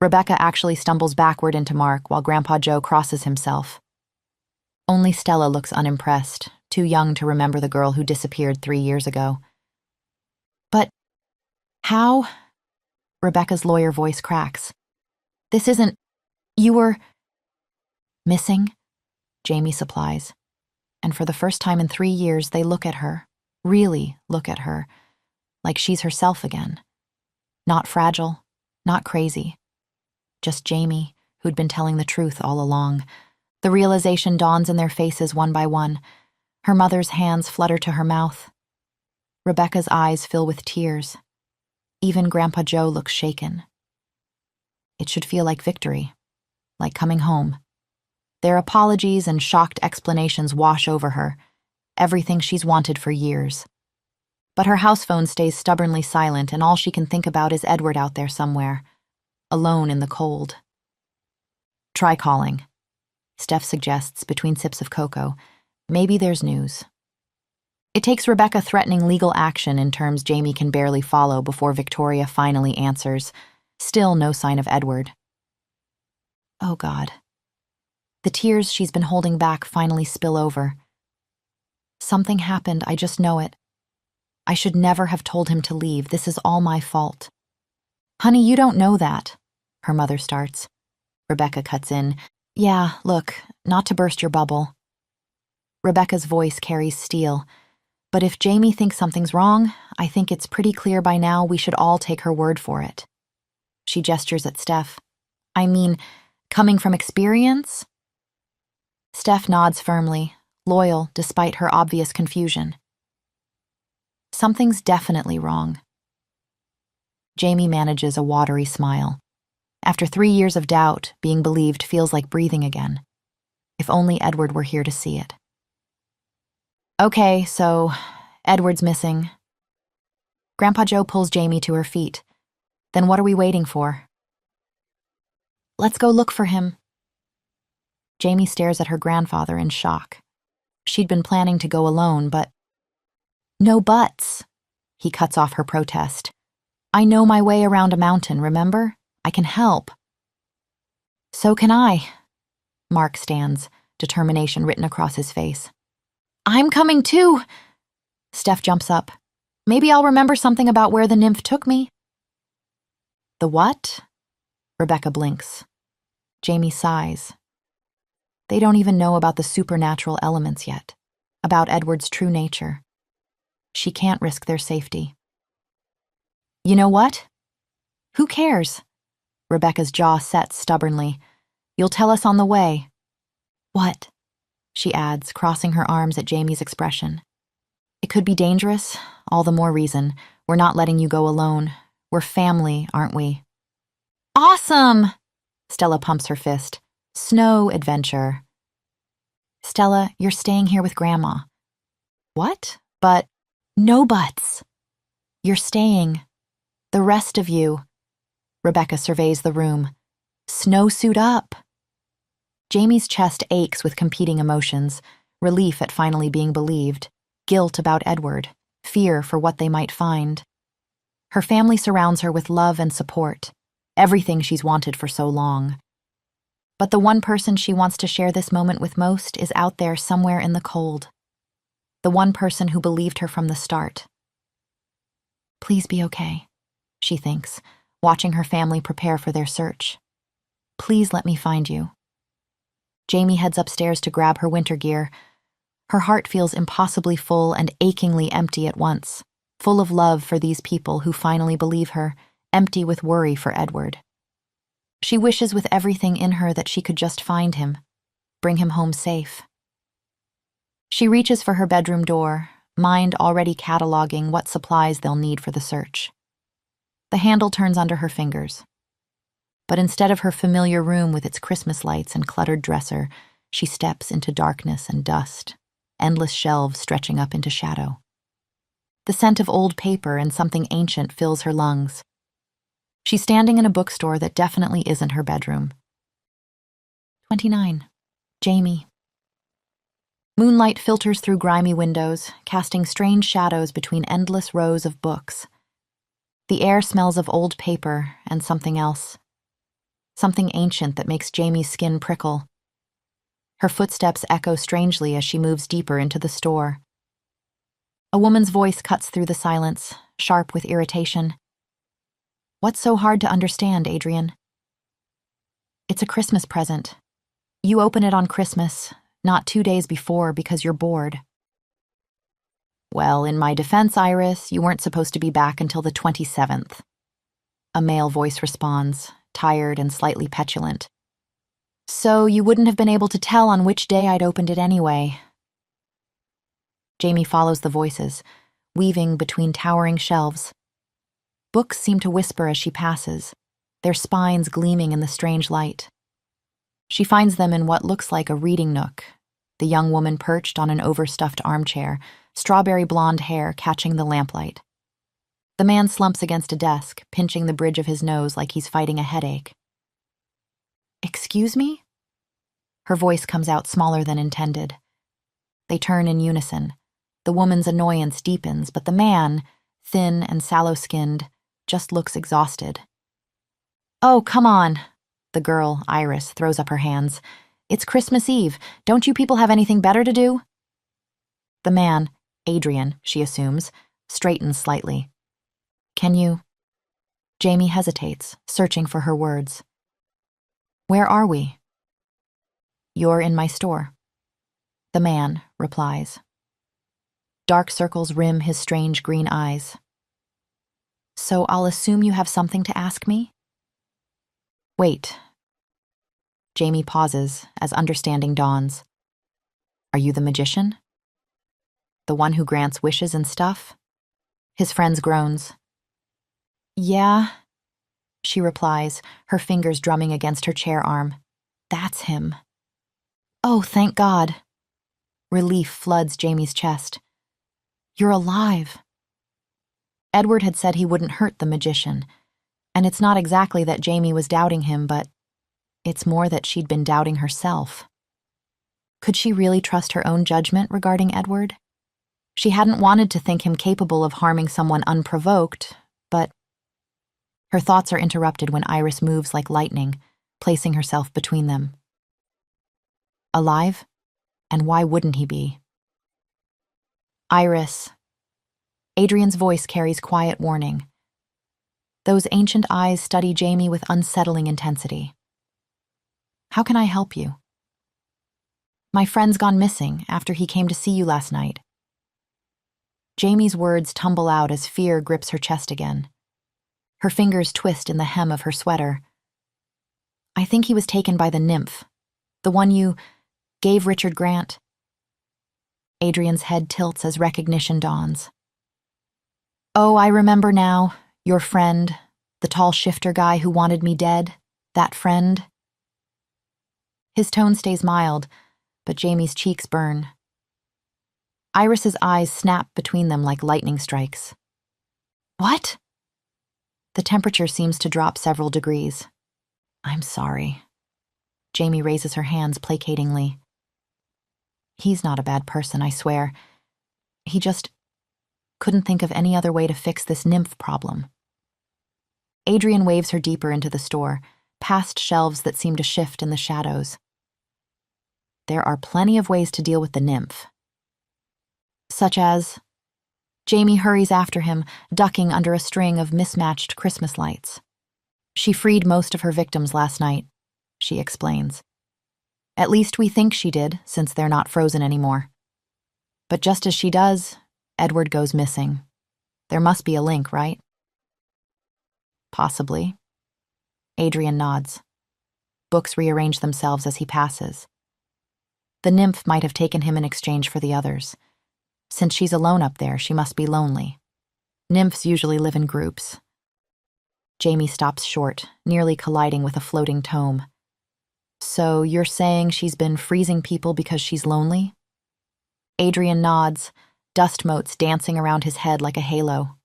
Rebecca actually stumbles backward into Mark while Grandpa Joe crosses himself. Only Stella looks unimpressed, too young to remember the girl who disappeared 3 years ago. But how? Rebecca's lawyer voice cracks. This isn't... You were... Missing? Jamie supplies. And for the first time in 3 years, they look at her, really look at her, like she's herself again. Not fragile, not crazy. Just Jamie, who'd been telling the truth all along. The realization dawns in their faces one by one. Her mother's hands flutter to her mouth. Rebecca's eyes fill with tears. Even Grandpa Joe looks shaken. It should feel like victory, like coming home. Their apologies and shocked explanations wash over her, everything she's wanted for years. But her house phone stays stubbornly silent, and all she can think about is Edward out there somewhere, alone in the cold. Try calling, Steph suggests between sips of cocoa. Maybe there's news. It takes Rebecca threatening legal action in terms Jamie can barely follow before Victoria finally answers. Still no sign of Edward. Oh God. The tears she's been holding back finally spill over. Something happened, I just know it. I should never have told him to leave. This is all my fault. Honey, you don't know that, her mother starts. Rebecca cuts in. Yeah, look, not to burst your bubble. Rebecca's voice carries steel. But if Jamie thinks something's wrong, I think it's pretty clear by now we should all take her word for it. She gestures at Steph. I mean, coming from experience? Steph nods firmly, loyal despite her obvious confusion. Something's definitely wrong. Jamie manages a watery smile. After 3 years of doubt, being believed feels like breathing again. If only Edward were here to see it. Okay, so Edward's missing. Grandpa Joe pulls Jamie to her feet. Then what are we waiting for? Let's go look for him. Jamie stares at her grandfather in shock. She'd been planning to go alone, but... No buts. He cuts off her protest. I know my way around a mountain, remember? I can help. So can I. Mark stands, determination written across his face. I'm coming too. Steph jumps up. Maybe I'll remember something about where the nymph took me. The what? Rebecca blinks. Jamie sighs. They don't even know about the supernatural elements yet, about Edward's true nature. She can't risk their safety. You know what? Who cares? Rebecca's jaw sets stubbornly. You'll tell us on the way. What? She adds, crossing her arms at Jamie's expression. It could be dangerous, all the more reason. We're not letting you go alone. We're family, aren't we? Awesome! Stella pumps her fist. Snow adventure. Stella, you're staying here with Grandma. What? But no buts. You're staying. The rest of you. Rebecca surveys the room. Snowsuit up. Jamie's chest aches with competing emotions, relief at finally being believed, guilt about Edward, fear for what they might find. Her family surrounds her with love and support, everything she's wanted for so long. But the one person she wants to share this moment with most is out there somewhere in the cold. The one person who believed her from the start. Please be okay, she thinks, watching her family prepare for their search. Please let me find you. Jamie heads upstairs to grab her winter gear. Her heart feels impossibly full and achingly empty at once, full of love for these people who finally believe her, empty with worry for Edward. She wishes with everything in her that she could just find him, bring him home safe. She reaches for her bedroom door, mind already cataloging what supplies they'll need for the search. The handle turns under her fingers. But instead of her familiar room with its Christmas lights and cluttered dresser, she steps into darkness and dust, endless shelves stretching up into shadow. The scent of old paper and something ancient fills her lungs. She's standing in a bookstore that definitely isn't her bedroom. 29. Jamie. Moonlight filters through grimy windows, casting strange shadows between endless rows of books. The air smells of old paper and something else. Something ancient that makes Jamie's skin prickle. Her footsteps echo strangely as she moves deeper into the store. A woman's voice cuts through the silence, sharp with irritation. What's so hard to understand, Adrian? It's a Christmas present. You open it on Christmas, not 2 days before because you're bored. Well, in my defense, Iris, you weren't supposed to be back until the 27th. A male voice responds, tired and slightly petulant. So you wouldn't have been able to tell on which day I'd opened it anyway. Jamie follows the voices, weaving between towering shelves. Books seem to whisper as she passes, their spines gleaming in the strange light. She finds them in what looks like a reading nook, the young woman perched on an overstuffed armchair, strawberry blonde hair catching the lamplight. The man slumps against a desk, pinching the bridge of his nose like he's fighting a headache. "Excuse me?" Her voice comes out smaller than intended. They turn in unison. The woman's annoyance deepens, but the man, thin and sallow-skinned, just looks exhausted. "Oh, come on." The girl, Iris, throws up her hands. "It's Christmas Eve. Don't you people have anything better to do?" The man, Adrian, she assumes, straightens slightly. "Can you?" Jamie hesitates, searching for her words. "Where are we?" "You're in my store." The man replies. Dark circles rim his strange green eyes. "So I'll assume you have something to ask me?" "Wait." Jamie pauses as understanding dawns. "Are you the magician? The one who grants wishes and stuff?" His friend groans. "Yeah," she replies, her fingers drumming against her chair arm. "That's him." "Oh, thank God." Relief floods Jamie's chest. "You're alive." Edward had said he wouldn't hurt the magician, and it's not exactly that Jamie was doubting him, but it's more that she'd been doubting herself. Could she really trust her own judgment regarding Edward? She hadn't wanted to think him capable of harming someone unprovoked, but her thoughts are interrupted when Iris moves like lightning, placing herself between them. Alive? And why wouldn't he be? "Iris." Adrian's voice carries quiet warning. Those ancient eyes study Jamie with unsettling intensity. "How can I help you?" "My friend's gone missing after he came to see you last night." Jamie's words tumble out as fear grips her chest again. Her fingers twist in the hem of her sweater. "I think he was taken by the nymph, the one you gave Richard Grant." Adrian's head tilts as recognition dawns. "Oh, I remember now. Your friend, the tall shifter guy who wanted me dead, that friend." His tone stays mild, but Jamie's cheeks burn. Iris's eyes snap between them like lightning strikes. "What?" The temperature seems to drop several degrees. "I'm sorry." Jamie raises her hands placatingly. "He's not a bad person, I swear. He just couldn't think of any other way to fix this nymph problem." Adrian waves her deeper into the store, past shelves that seem to shift in the shadows. "There are plenty of ways to deal with the nymph." "Such as?" Jamie hurries after him, ducking under a string of mismatched Christmas lights. "She freed most of her victims last night," she explains. "At least we think she did, since they're not frozen anymore. But just as she does, Edward goes missing. There must be a link, right?" "Possibly." Adrian nods. Books rearrange themselves as he passes. The nymph might have taken him in exchange for the others. Since she's alone up there, she must be lonely. Nymphs usually live in groups. Jamie stops short, nearly colliding with a floating tome. "So you're saying she's been freezing people because she's lonely?" Adrian nods, dust motes dancing around his head like a halo.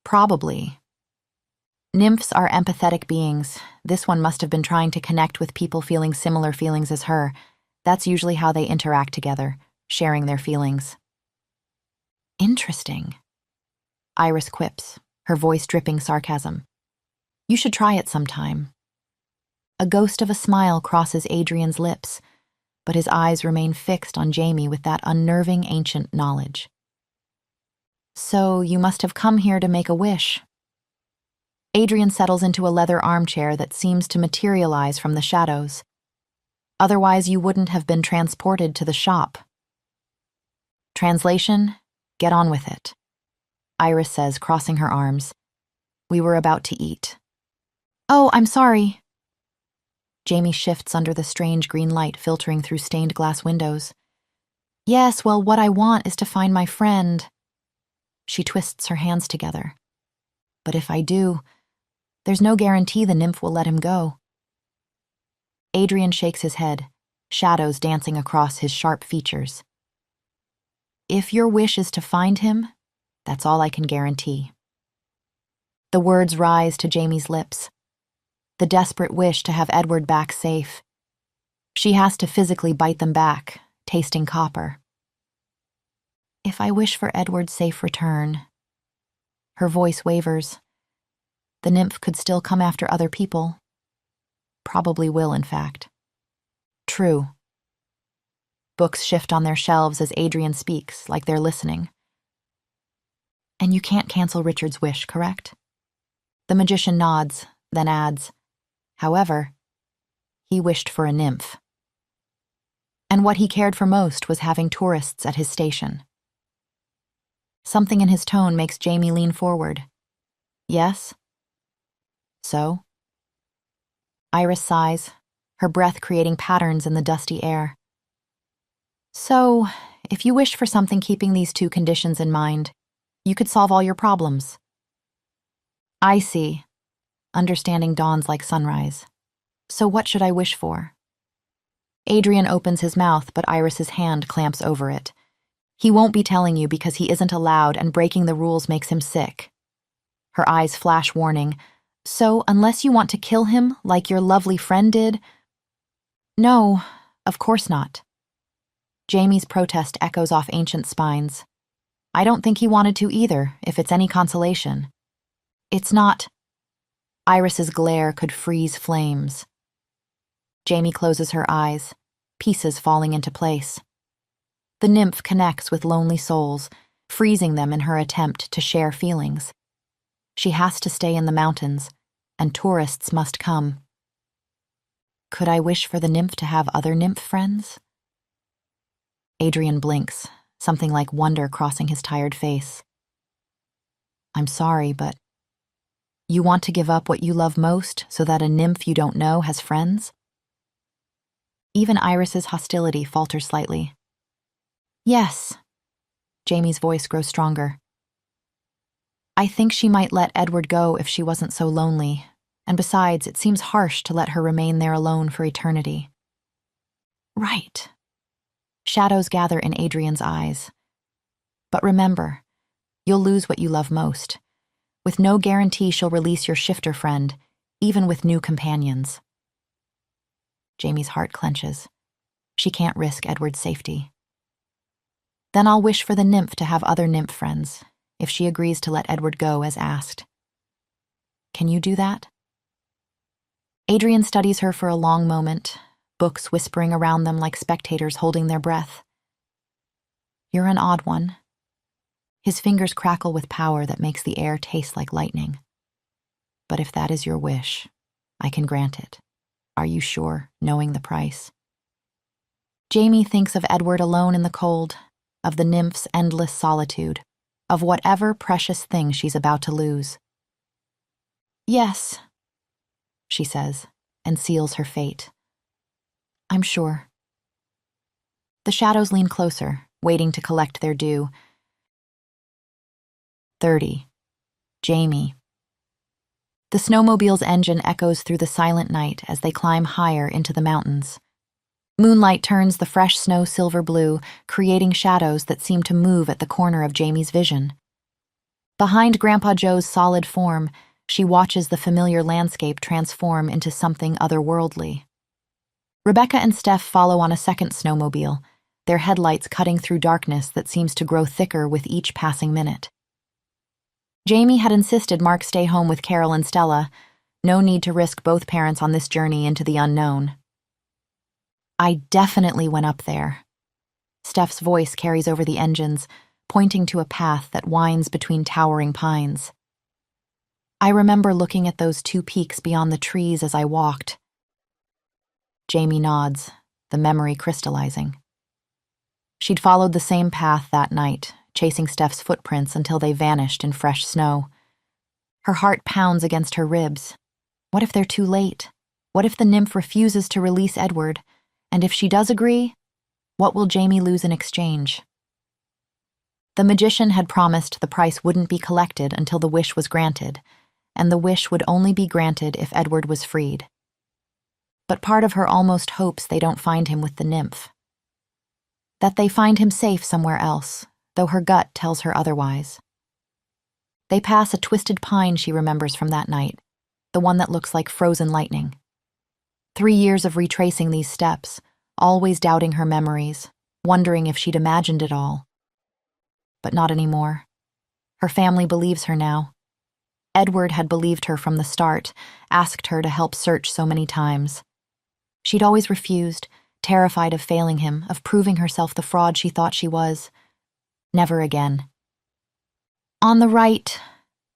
"Probably. Nymphs are empathetic beings. This one must have been trying to connect with people feeling similar feelings as her. That's usually how they interact together, sharing their feelings." "Interesting," Iris quips, her voice dripping sarcasm. "You should try it sometime." A ghost of a smile crosses Adrian's lips, but his eyes remain fixed on Jamie with that unnerving ancient knowledge. "So you must have come here to make a wish." Adrian settles into a leather armchair that seems to materialize from the shadows. "Otherwise you wouldn't have been transported to the shop." Translation: "Get on with it," Iris says, crossing her arms. "We were about to eat." "Oh, I'm sorry." Jamie shifts under the strange green light filtering through stained glass windows. Yes, well, what I want is to find my friend. She twists her hands together. But if I do, there's no guarantee the nymph will let him go. Adrian shakes his head, shadows dancing across his sharp features. If your wish is to find him, that's all I can guarantee. The words rise to Jamie's lips. The desperate wish to have Edward back safe. She has to physically bite them back, tasting copper. If I wish for Edward's safe return. Her voice wavers. The nymph could still come after other people. Probably will, in fact. True. Books shift on their shelves as Adrian speaks, like they're listening. And you can't cancel Richard's wish, correct? The magician nods, then adds, however, he wished for a nymph. And what he cared for most was having tourists at his station. Something in his tone makes Jamie lean forward. Yes? So? Iris sighs, her breath creating patterns in the dusty air. So, if you wish for something keeping these two conditions in mind, you could solve all your problems. I see. Understanding dawns like sunrise. So what should I wish for? Adrian opens his mouth, but Iris's hand clamps over it. He won't be telling you because he isn't allowed, and breaking the rules makes him sick. Her eyes flash warning. So, unless you want to kill him, like your lovely friend did? No, of course not. Jamie's protest echoes off ancient spines. I don't think he wanted to either, if it's any consolation. It's not. Iris's glare could freeze flames. Jamie closes her eyes, pieces falling into place. The nymph connects with lonely souls, freezing them in her attempt to share feelings. She has to stay in the mountains, and tourists must come. Could I wish for the nymph to have other nymph friends? Adrian blinks, something like wonder crossing his tired face. I'm sorry, but you want to give up what you love most so that a nymph you don't know has friends? Even Iris's hostility falters slightly. Yes. Jamie's voice grows stronger. I think she might let Edward go if she wasn't so lonely, and besides, it seems harsh to let her remain there alone for eternity. Right. Shadows gather in Adrian's eyes. But remember, you'll lose what you love most. With no guarantee she'll release your shifter friend, even with new companions. Jamie's heart clenches. She can't risk Edward's safety. Then I'll wish for the nymph to have other nymph friends, if she agrees to let Edward go as asked. Can you do that? Adrian studies her for a long moment, books whispering around them like spectators holding their breath. You're an odd one. His fingers crackle with power that makes the air taste like lightning. But if that is your wish, I can grant it. Are you sure, knowing the price? Jamie thinks of Edward alone in the cold, of the nymph's endless solitude, of whatever precious thing she's about to lose. Yes, she says, and seals her fate. I'm sure. The shadows lean closer, waiting to collect their due. 30. Jamie. The snowmobile's engine echoes through the silent night as they climb higher into the mountains. Moonlight turns the fresh snow silver blue, creating shadows that seem to move at the corner of Jamie's vision. Behind Grandpa Joe's solid form, she watches the familiar landscape transform into something otherworldly. Rebecca and Steph follow on a second snowmobile, their headlights cutting through darkness that seems to grow thicker with each passing minute. Jamie had insisted Mark stay home with Carol and Stella. No need to risk both parents on this journey into the unknown. I definitely went up there. Steph's voice carries over the engines, pointing to a path that winds between towering pines. I remember looking at those two peaks beyond the trees as I walked. Jamie nods, the memory crystallizing. She'd followed the same path that night, chasing Steph's footprints until they vanished in fresh snow. Her heart pounds against her ribs. What if they're too late? What if the nymph refuses to release Edward? And if she does agree, what will Jamie lose in exchange? The magician had promised the price wouldn't be collected until the wish was granted, and the wish would only be granted if Edward was freed. But part of her almost hopes they don't find him with the nymph. That they find him safe somewhere else, though her gut tells her otherwise. They pass a twisted pine she remembers from that night, the one that looks like frozen lightning. 3 years of retracing these steps, always doubting her memories, wondering if she'd imagined it all. But not anymore. Her family believes her now. Edward had believed her from the start, asked her to help search so many times. She'd always refused, terrified of failing him, of proving herself the fraud she thought she was. Never again. On the right,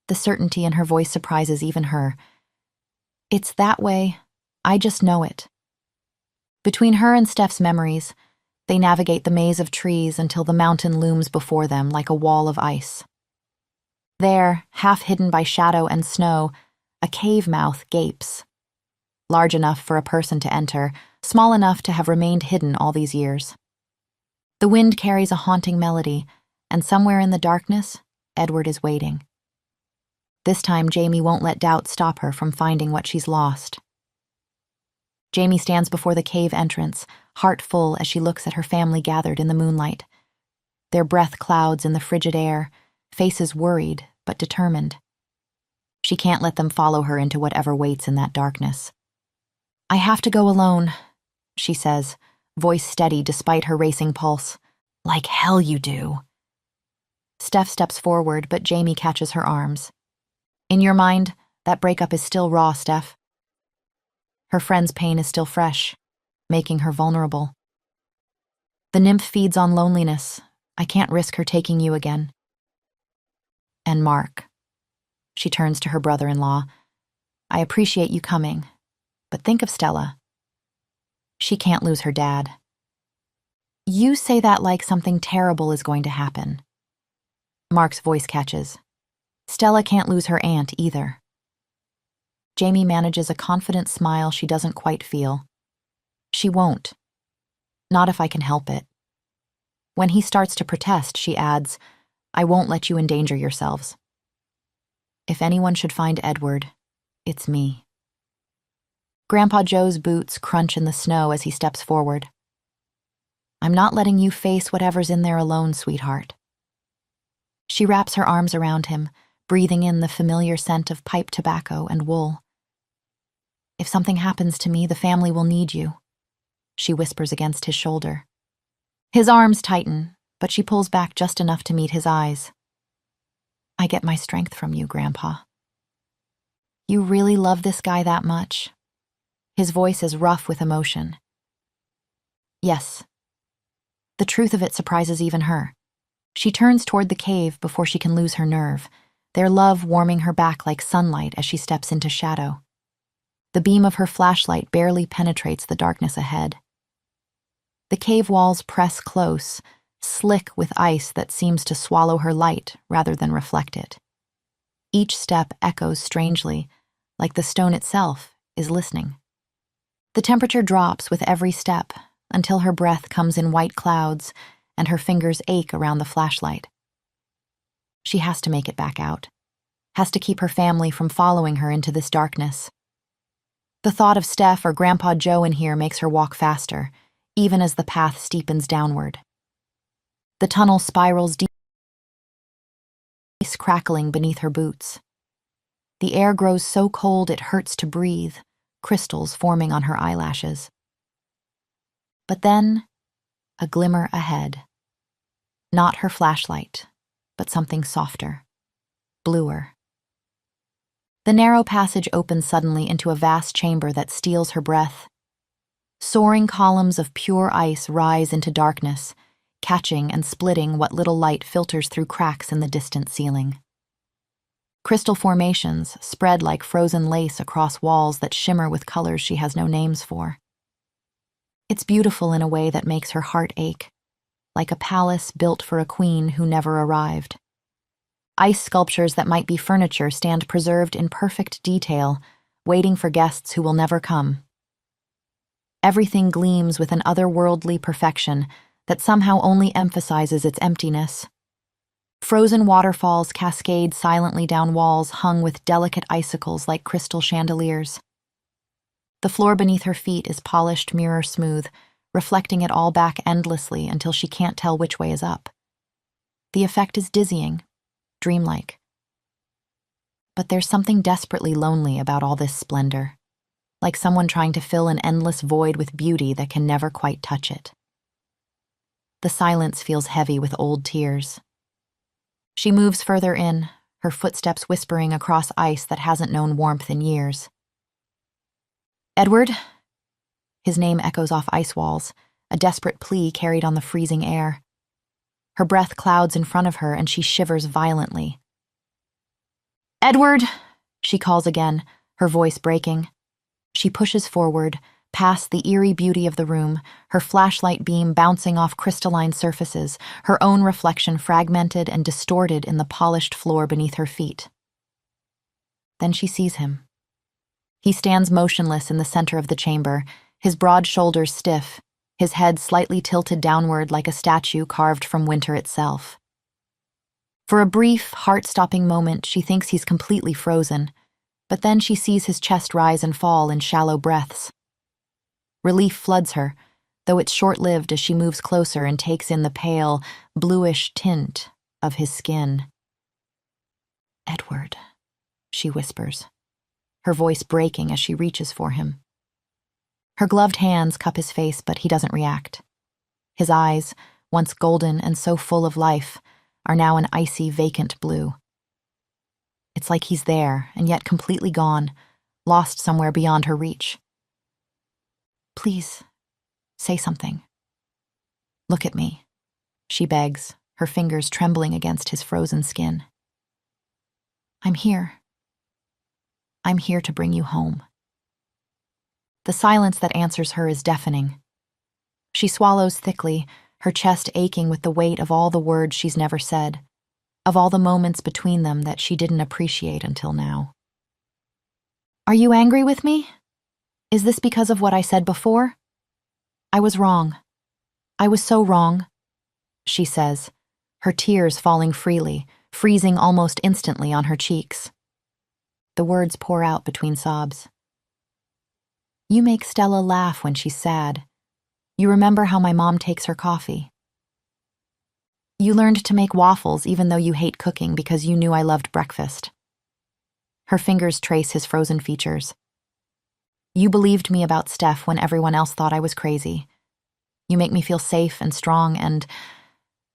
the certainty in her voice surprises even her. It's that way. I just know it. Between her and Steph's memories, they navigate the maze of trees until the mountain looms before them like a wall of ice. There, half hidden by shadow and snow, a cave mouth gapes. Large enough for a person to enter, small enough to have remained hidden all these years. The wind carries a haunting melody, and somewhere in the darkness, Edward is waiting. This time, Jamie won't let doubt stop her from finding what she's lost. Jamie stands before the cave entrance, heart full as she looks at her family gathered in the moonlight. Their breath clouds in the frigid air, faces worried but determined. She can't let them follow her into whatever waits in that darkness. I have to go alone, she says, voice steady despite her racing pulse. Like hell you do. Steph steps forward, but Jamie catches her arms. In your mind, that breakup is still raw, Steph. Her friend's pain is still fresh, making her vulnerable. The nymph feeds on loneliness. I can't risk her taking you again. And Mark. She turns to her brother-in-law. I appreciate you coming, but think of Stella. She can't lose her dad. You say that like something terrible is going to happen. Mark's voice catches. Stella can't lose her aunt either. Jamie manages a confident smile she doesn't quite feel. She won't. Not if I can help it. When he starts to protest, she adds, I won't let you endanger yourselves. If anyone should find Edward, it's me. Grandpa Joe's boots crunch in the snow as he steps forward. I'm not letting you face whatever's in there alone, sweetheart. She wraps her arms around him, breathing in the familiar scent of pipe tobacco and wool. If something happens to me, the family will need you, she whispers against his shoulder. His arms tighten, but she pulls back just enough to meet his eyes. I get my strength from you, Grandpa. You really love this guy that much? His voice is rough with emotion. Yes. The truth of it surprises even her. She turns toward the cave before she can lose her nerve, their love warming her back like sunlight as she steps into shadow. The beam of her flashlight barely penetrates the darkness ahead. The cave walls press close, slick with ice that seems to swallow her light rather than reflect it. Each step echoes strangely, like the stone itself is listening. The temperature drops with every step until her breath comes in white clouds and her fingers ache around the flashlight. She has to make it back out, has to keep her family from following her into this darkness. The thought of Steph or Grandpa Joe in here makes her walk faster, even as the path steepens downward. The tunnel spirals deep, ice crackling beneath her boots. The air grows so cold it hurts to breathe, crystals forming on her eyelashes. But then, a glimmer ahead. Not her flashlight, but something softer, bluer. The narrow passage opens suddenly into a vast chamber that steals her breath. Soaring columns of pure ice rise into darkness, catching and splitting what little light filters through cracks in the distant ceiling. Crystal formations spread like frozen lace across walls that shimmer with colors she has no names for. It's beautiful in a way that makes her heart ache, like a palace built for a queen who never arrived. Ice sculptures that might be furniture stand preserved in perfect detail, waiting for guests who will never come. Everything gleams with an otherworldly perfection that somehow only emphasizes its emptiness. Frozen waterfalls cascade silently down walls hung with delicate icicles like crystal chandeliers. The floor beneath her feet is polished mirror smooth, reflecting it all back endlessly until she can't tell which way is up. The effect is dizzying, dreamlike. But there's something desperately lonely about all this splendor, like someone trying to fill an endless void with beauty that can never quite touch it. The silence feels heavy with old tears. She moves further in, her footsteps whispering across ice that hasn't known warmth in years. Edward? His name echoes off ice walls, a desperate plea carried on the freezing air. Her breath clouds in front of her and she shivers violently. Edward, she calls again, her voice breaking. She pushes forward, past the eerie beauty of the room, her flashlight beam bouncing off crystalline surfaces, her own reflection fragmented and distorted in the polished floor beneath her feet. Then she sees him. He stands motionless in the center of the chamber, his broad shoulders stiff, his head slightly tilted downward like a statue carved from winter itself. For a brief, heart-stopping moment, she thinks he's completely frozen, but then she sees his chest rise and fall in shallow breaths. Relief floods her, though it's short-lived as she moves closer and takes in the pale, bluish tint of his skin. Edward, she whispers, her voice breaking as she reaches for him. Her gloved hands cup his face, but he doesn't react. His eyes, once golden and so full of life, are now an icy, vacant blue. It's like he's there, and yet completely gone, lost somewhere beyond her reach. Please, say something. Look at me, she begs, her fingers trembling against his frozen skin. I'm here. I'm here to bring you home. The silence that answers her is deafening. She swallows thickly, her chest aching with the weight of all the words she's never said, of all the moments between them that she didn't appreciate until now. Are you angry with me? Is this because of what I said before? I was wrong. I was so wrong, she says, her tears falling freely, freezing almost instantly on her cheeks. The words pour out between sobs. You make Stella laugh when she's sad. You remember how my mom takes her coffee. You learned to make waffles even though you hate cooking because you knew I loved breakfast. Her fingers trace his frozen features. You believed me about Steph when everyone else thought I was crazy. You make me feel safe and strong and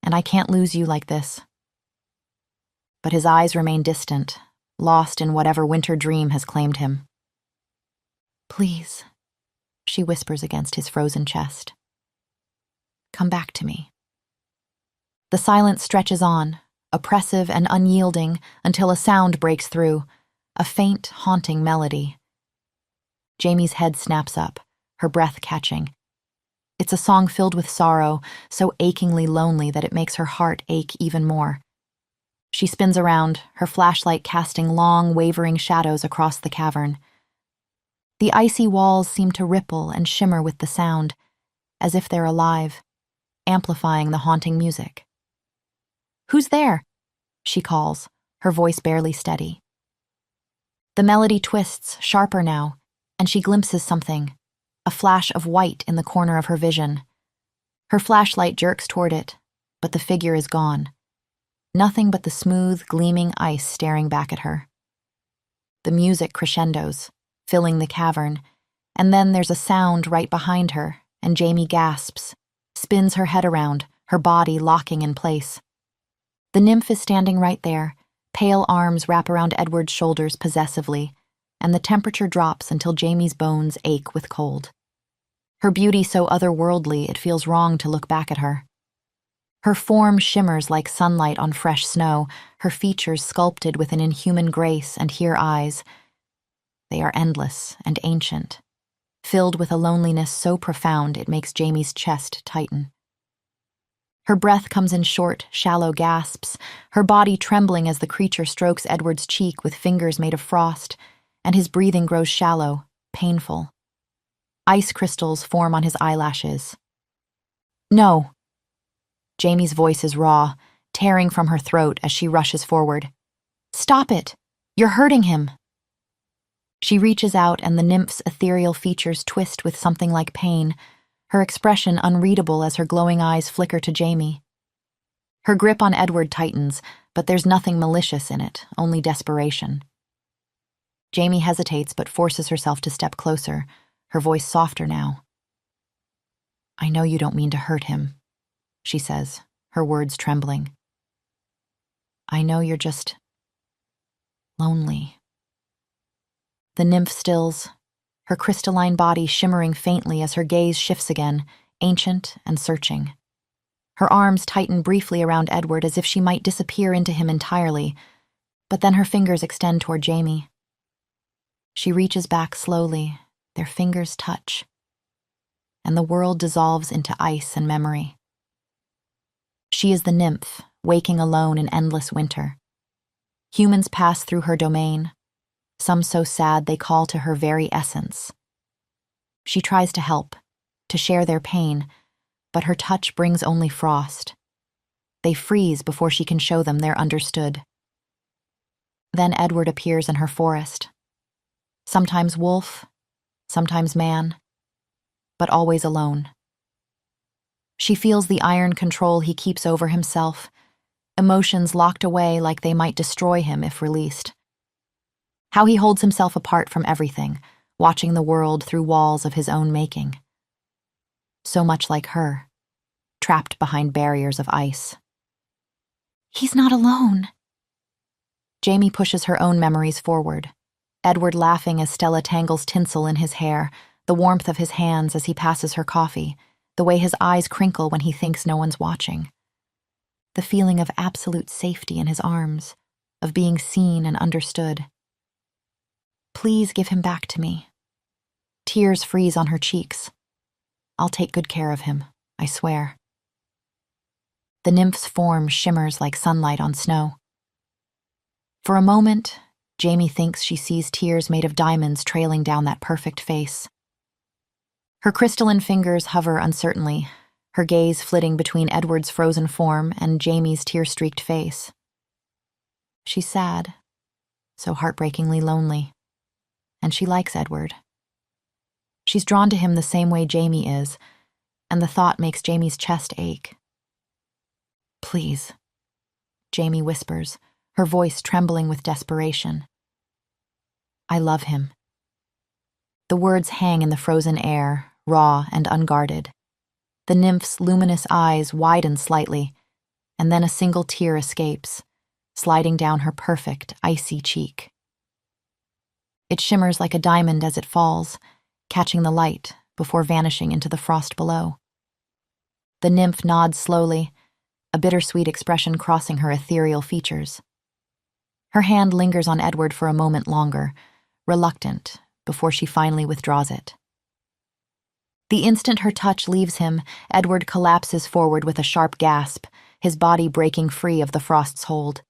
I can't lose you like this. But his eyes remain distant, lost in whatever winter dream has claimed him. Please, she whispers against his frozen chest. Come back to me. The silence stretches on, oppressive and unyielding, until a sound breaks through, a faint, haunting melody. Jamie's head snaps up, her breath catching. It's a song filled with sorrow, so achingly lonely that it makes her heart ache even more. She spins around, her flashlight casting long, wavering shadows across the cavern. The icy walls seem to ripple and shimmer with the sound, as if they're alive, amplifying the haunting music. Who's there? She calls, her voice barely steady. The melody twists, sharper now, and she glimpses something, a flash of white in the corner of her vision. Her flashlight jerks toward it, but the figure is gone. Nothing but the smooth, gleaming ice staring back at her. The music crescendos, filling the cavern, and then there's a sound right behind her, and Jamie gasps, spins her head around, her body locking in place. The nymph is standing right there, pale arms wrap around Edward's shoulders possessively, and the temperature drops until Jamie's bones ache with cold. Her beauty so otherworldly it feels wrong to look back at her. Her form shimmers like sunlight on fresh snow, her features sculpted with an inhuman grace and here eyes. They are endless and ancient, filled with a loneliness so profound it makes Jamie's chest tighten. Her breath comes in short, shallow gasps, her body trembling as the creature strokes Edward's cheek with fingers made of frost, and his breathing grows shallow, painful. Ice crystals form on his eyelashes. No. Jamie's voice is raw, tearing from her throat as she rushes forward. Stop it! You're hurting him! She reaches out and the nymph's ethereal features twist with something like pain, her expression unreadable as her glowing eyes flicker to Jamie. Her grip on Edward tightens, but there's nothing malicious in it, only desperation. Jamie hesitates but forces herself to step closer, her voice softer now. I know you don't mean to hurt him, she says, her words trembling. I know you're just lonely. The nymph stills, her crystalline body shimmering faintly as her gaze shifts again, ancient and searching. Her arms tighten briefly around Edward as if she might disappear into him entirely, but then her fingers extend toward Jamie. She reaches back slowly, their fingers touch, and the world dissolves into ice and memory. She is the nymph, waking alone in endless winter. Humans pass through her domain, some so sad they call to her very essence. She tries to help, to share their pain, but her touch brings only frost. They freeze before she can show them they're understood. Then Edward appears in her forest. Sometimes wolf, sometimes man, but always alone. She feels the iron control he keeps over himself, emotions locked away like they might destroy him if released. How he holds himself apart from everything, watching the world through walls of his own making. So much like her, trapped behind barriers of ice. He's not alone. Jamie pushes her own memories forward, Edward laughing as Stella tangles tinsel in his hair, the warmth of his hands as he passes her coffee, the way his eyes crinkle when he thinks no one's watching. The feeling of absolute safety in his arms, of being seen and understood. Please give him back to me. Tears freeze on her cheeks. I'll take good care of him, I swear. The nymph's form shimmers like sunlight on snow. For a moment, Jamie thinks she sees tears made of diamonds trailing down that perfect face. Her crystalline fingers hover uncertainly, her gaze flitting between Edward's frozen form and Jamie's tear-streaked face. She's sad, so heartbreakingly lonely, and she likes Edward. She's drawn to him the same way Jamie is, and the thought makes Jamie's chest ache. Please, Jamie whispers, her voice trembling with desperation. I love him. The words hang in the frozen air, raw and unguarded. The nymph's luminous eyes widen slightly, and then a single tear escapes, sliding down her perfect, icy cheek. It shimmers like a diamond as it falls, catching the light before vanishing into the frost below. The nymph nods slowly, a bittersweet expression crossing her ethereal features. Her hand lingers on Edward for a moment longer, reluctant, before she finally withdraws it. The instant her touch leaves him, Edward collapses forward with a sharp gasp, his body breaking free of the frost's hold.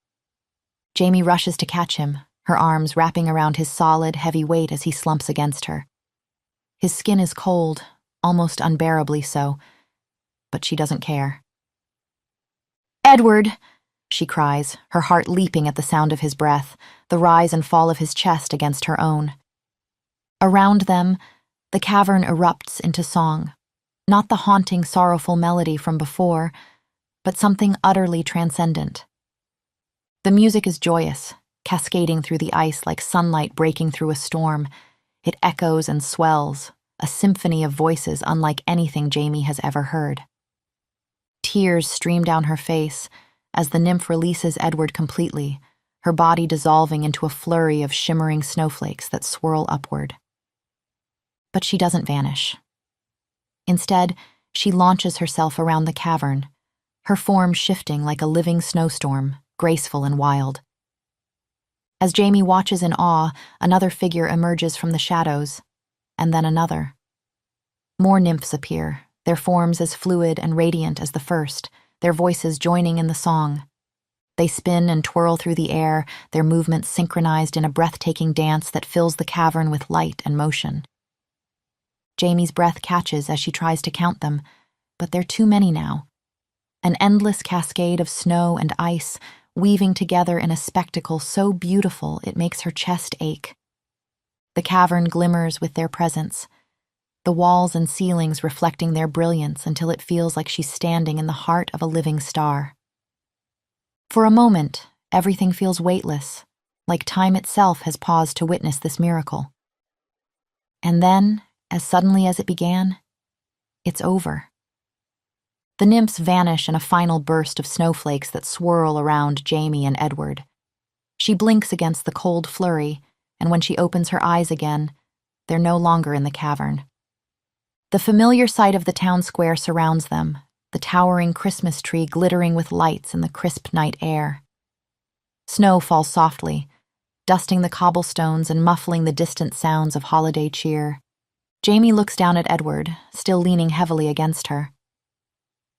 Jamie rushes to catch him, her arms wrapping around his solid, heavy weight as he slumps against her. His skin is cold, almost unbearably so, but she doesn't care. Edward! She cries, her heart leaping at the sound of his breath, the rise and fall of his chest against her own. Around them, the cavern erupts into song, not the haunting, sorrowful melody from before, but something utterly transcendent. The music is joyous, cascading through the ice like sunlight breaking through a storm. It echoes and swells, a symphony of voices unlike anything Jamie has ever heard. Tears stream down her face as the nymph releases Edward completely, her body dissolving into a flurry of shimmering snowflakes that swirl upward. But she doesn't vanish. Instead, she launches herself around the cavern, her form shifting like a living snowstorm, graceful and wild. As Jamie watches in awe, another figure emerges from the shadows, and then another. More nymphs appear, their forms as fluid and radiant as the first, their voices joining in the song. They spin and twirl through the air, their movements synchronized in a breathtaking dance that fills the cavern with light and motion. Jamie's breath catches as she tries to count them, but they're too many now. An endless cascade of snow and ice, weaving together in a spectacle so beautiful it makes her chest ache. The cavern glimmers with their presence, the walls and ceilings reflecting their brilliance until it feels like she's standing in the heart of a living star. For a moment, everything feels weightless, like time itself has paused to witness this miracle. And then, as suddenly as it began, it's over. The nymphs vanish in a final burst of snowflakes that swirl around Jamie and Edward. She blinks against the cold flurry, and when she opens her eyes again, they're no longer in the cavern. The familiar sight of the town square surrounds them, the towering Christmas tree glittering with lights in the crisp night air. Snow falls softly, dusting the cobblestones and muffling the distant sounds of holiday cheer. Jamie looks down at Edward, still leaning heavily against her.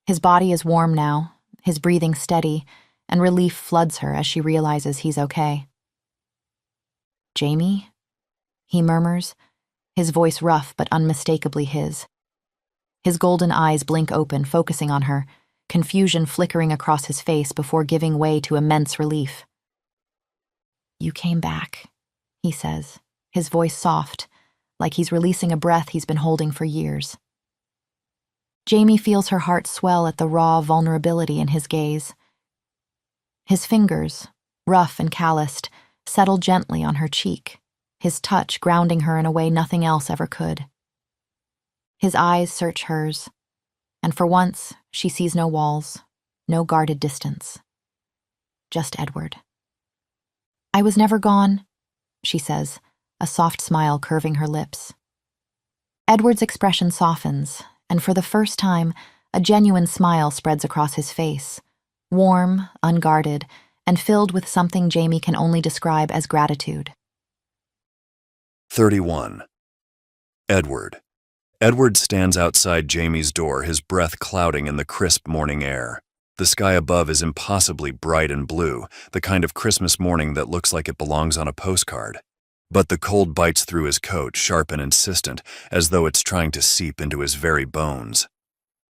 His body is warm now, his breathing steady, and relief floods her as she realizes he's okay. "Jamie?" he murmurs, his voice rough but unmistakably his. His golden eyes blink open, focusing on her, confusion flickering across his face before giving way to immense relief. "You came back," he says, his voice soft, like he's releasing a breath he's been holding for years. Jamie feels her heart swell at the raw vulnerability in his gaze. His fingers, rough and calloused, settle gently on her cheek, his touch grounding her in a way nothing else ever could. His eyes search hers, and for once she sees no walls, no guarded distance. Just Edward. "I was never gone," she says, a soft smile curving her lips. Edward's expression softens, and for the first time, a genuine smile spreads across his face, warm, unguarded, and filled with something Jamie can only describe as gratitude. 31. Edward. Edward stands outside Jamie's door, his breath clouding in the crisp morning air. The sky above is impossibly bright and blue, the kind of Christmas morning that looks like it belongs on a postcard. But the cold bites through his coat, sharp and insistent, as though it's trying to seep into his very bones.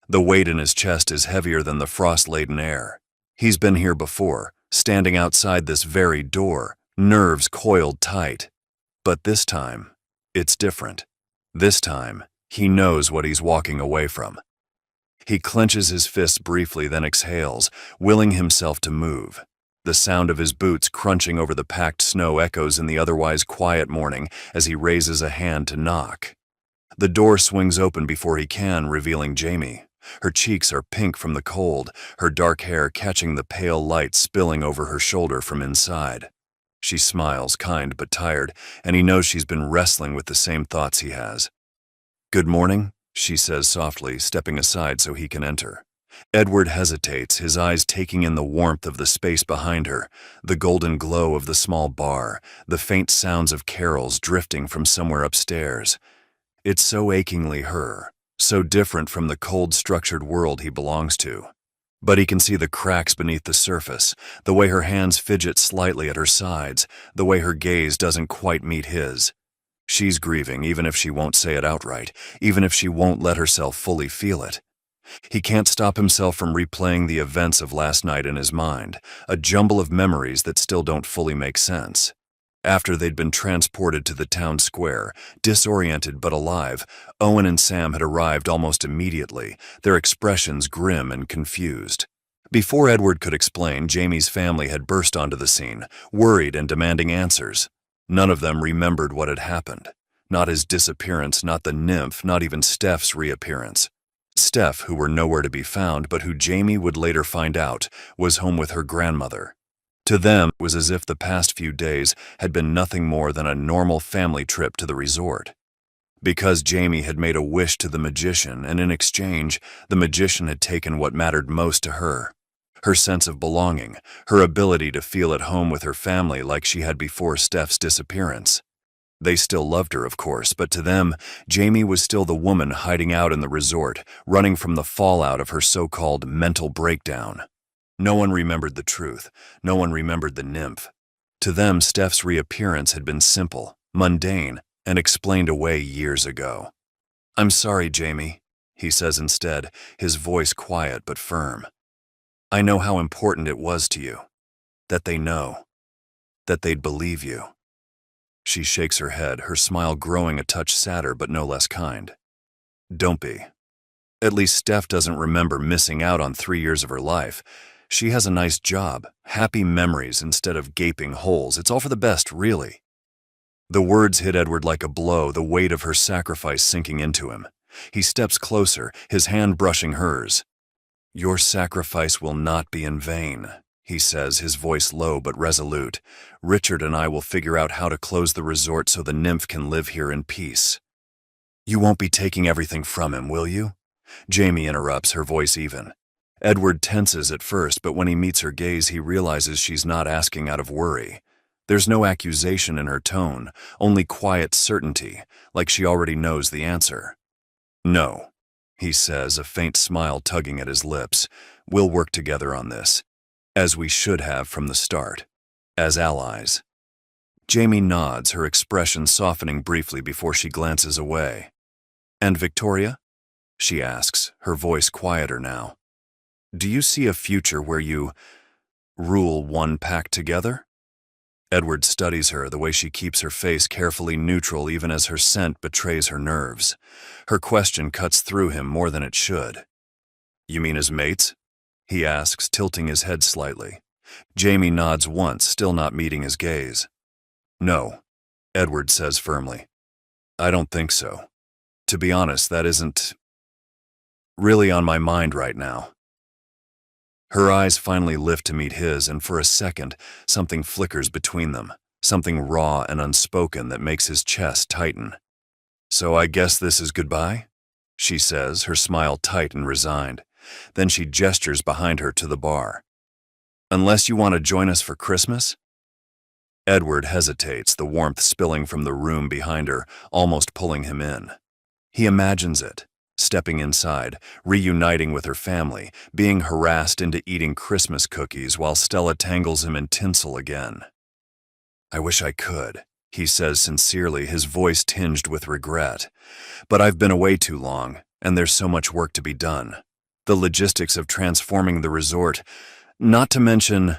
The weight in his chest is heavier than the frost-laden air. He's been here before, standing outside this very door, nerves coiled tight. But this time, it's different. This time, he knows what he's walking away from. He clenches his fists briefly, then exhales, willing himself to move. The sound of his boots crunching over the packed snow echoes in the otherwise quiet morning as he raises a hand to knock. The door swings open before he can, revealing Jamie. Her cheeks are pink from the cold, her dark hair catching the pale light spilling over her shoulder from inside. She smiles, kind but tired, and he knows she's been wrestling with the same thoughts he has. "Good morning," she says softly, stepping aside so he can enter. Edward hesitates, his eyes taking in the warmth of the space behind her, the golden glow of the small bar, the faint sounds of carols drifting from somewhere upstairs. It's so achingly her, so different from the cold, structured world he belongs to. But he can see the cracks beneath the surface, the way her hands fidget slightly at her sides, the way her gaze doesn't quite meet his. She's grieving, even if she won't say it outright, even if she won't let herself fully feel it. He can't stop himself from replaying the events of last night in his mind, a jumble of memories that still don't fully make sense. After they'd been transported to the town square, disoriented but alive, Owen and Sam had arrived almost immediately, their expressions grim and confused. Before Edward could explain, Jamie's family had burst onto the scene, worried and demanding answers. None of them remembered what had happened. Not his disappearance, not the nymph, not even Steph's reappearance. Steph, who were nowhere to be found, but who Jamie would later find out, was home with her grandmother. To them, it was as if the past few days had been nothing more than a normal family trip to the resort. Because Jamie had made a wish to the magician, and in exchange, the magician had taken what mattered most to her. Her sense of belonging, her ability to feel at home with her family like she had before Steph's disappearance. They still loved her, of course, but to them, Jamie was still the woman hiding out in the resort, running from the fallout of her so-called mental breakdown. No one remembered the truth. No one remembered the nymph. To them, Steph's reappearance had been simple, mundane, and explained away years ago. "I'm sorry, Jamie," he says instead, his voice quiet but firm. "I know how important it was to you. That they know. That they'd believe you." She shakes her head, her smile growing a touch sadder but no less kind. "Don't be. At least Steph doesn't remember missing out on 3 years of her life. She has a nice job, happy memories instead of gaping holes. It's all for the best, really." The words hit Edward like a blow, the weight of her sacrifice sinking into him. He steps closer, his hand brushing hers. "Your sacrifice will not be in vain," he says, his voice low but resolute. "Richard and I will figure out how to close the resort so the nymph can live here in peace." "You won't be taking everything from him, will you?" Jamie interrupts, her voice even. Edward tenses at first, but when he meets her gaze, he realizes she's not asking out of worry. There's no accusation in her tone, only quiet certainty, like she already knows the answer. "No," he says, a faint smile tugging at his lips. "We'll work together on this, as we should have from the start, as allies." Jamie nods, her expression softening briefly before she glances away. "And Victoria?" she asks, her voice quieter now. "Do you see a future where you rule one pack together?" Edward studies her, the way she keeps her face carefully neutral even as her scent betrays her nerves. Her question cuts through him more than it should. "You mean as mates?" he asks, tilting his head slightly. Jamie nods once, still not meeting his gaze. "No," Edward says firmly. "I don't think so. To be honest, that isn't really on my mind right now." Her eyes finally lift to meet his, and for a second, something flickers between them, something raw and unspoken that makes his chest tighten. "So I guess this is goodbye?" she says, her smile tight and resigned. Then she gestures behind her to the bar. "Unless you want to join us for Christmas?" Edward hesitates, the warmth spilling from the room behind her, almost pulling him in. He imagines it. Stepping inside, reuniting with her family, being harassed into eating Christmas cookies while Stella tangles him in tinsel again. "I wish I could," he says sincerely, his voice tinged with regret. "But I've been away too long, and there's so much work to be done. The logistics of transforming the resort, not to mention—"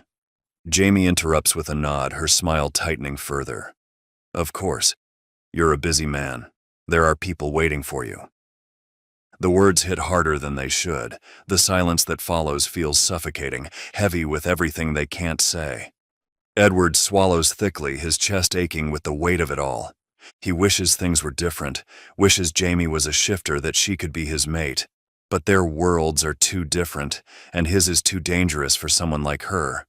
Jamie interrupts with a nod, her smile tightening further. "Of course. You're a busy man. There are people waiting for you." The words hit harder than they should. The silence that follows feels suffocating, heavy with everything they can't say. Edward swallows thickly, his chest aching with the weight of it all. He wishes things were different, wishes Jamie was a shifter, that she could be his mate. But their worlds are too different, and his is too dangerous for someone like her.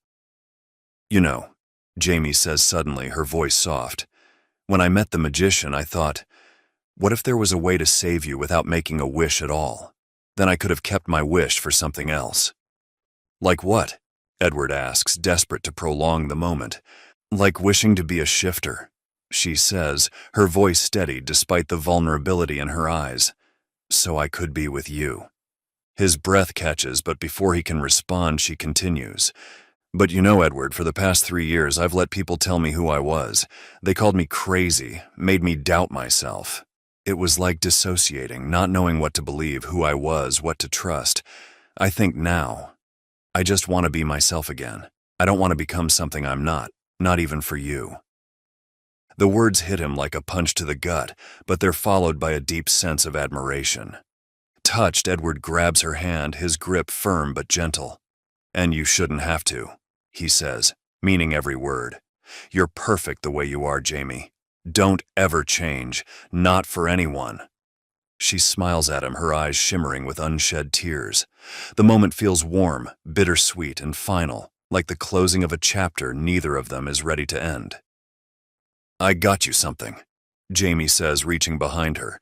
"You know," Jamie says suddenly, her voice soft, "when I met the magician, I thought, what if there was a way to save you without making a wish at all? Then I could have kept my wish for something else." "Like what?" Edward asks, desperate to prolong the moment. "Like wishing to be a shifter," she says, her voice steady despite the vulnerability in her eyes. "So I could be with you." His breath catches, but before he can respond, she continues. "But you know, Edward, for the past 3 years, I've let people tell me who I was. They called me crazy, made me doubt myself. It was like dissociating, not knowing what to believe, who I was, what to trust. I think now, I just want to be myself again. I don't want to become something I'm not even for you." The words hit him like a punch to the gut, but they're followed by a deep sense of admiration. Touched, Edward grabs her hand, his grip firm but gentle. "And you shouldn't have to," he says, meaning every word. "You're perfect the way you are, Jamie. Don't ever change, not for anyone." She smiles at him, her eyes shimmering with unshed tears. The moment feels warm, bittersweet, and final, like the closing of a chapter neither of them is ready to end. "I got you something," Jamie says, reaching behind her.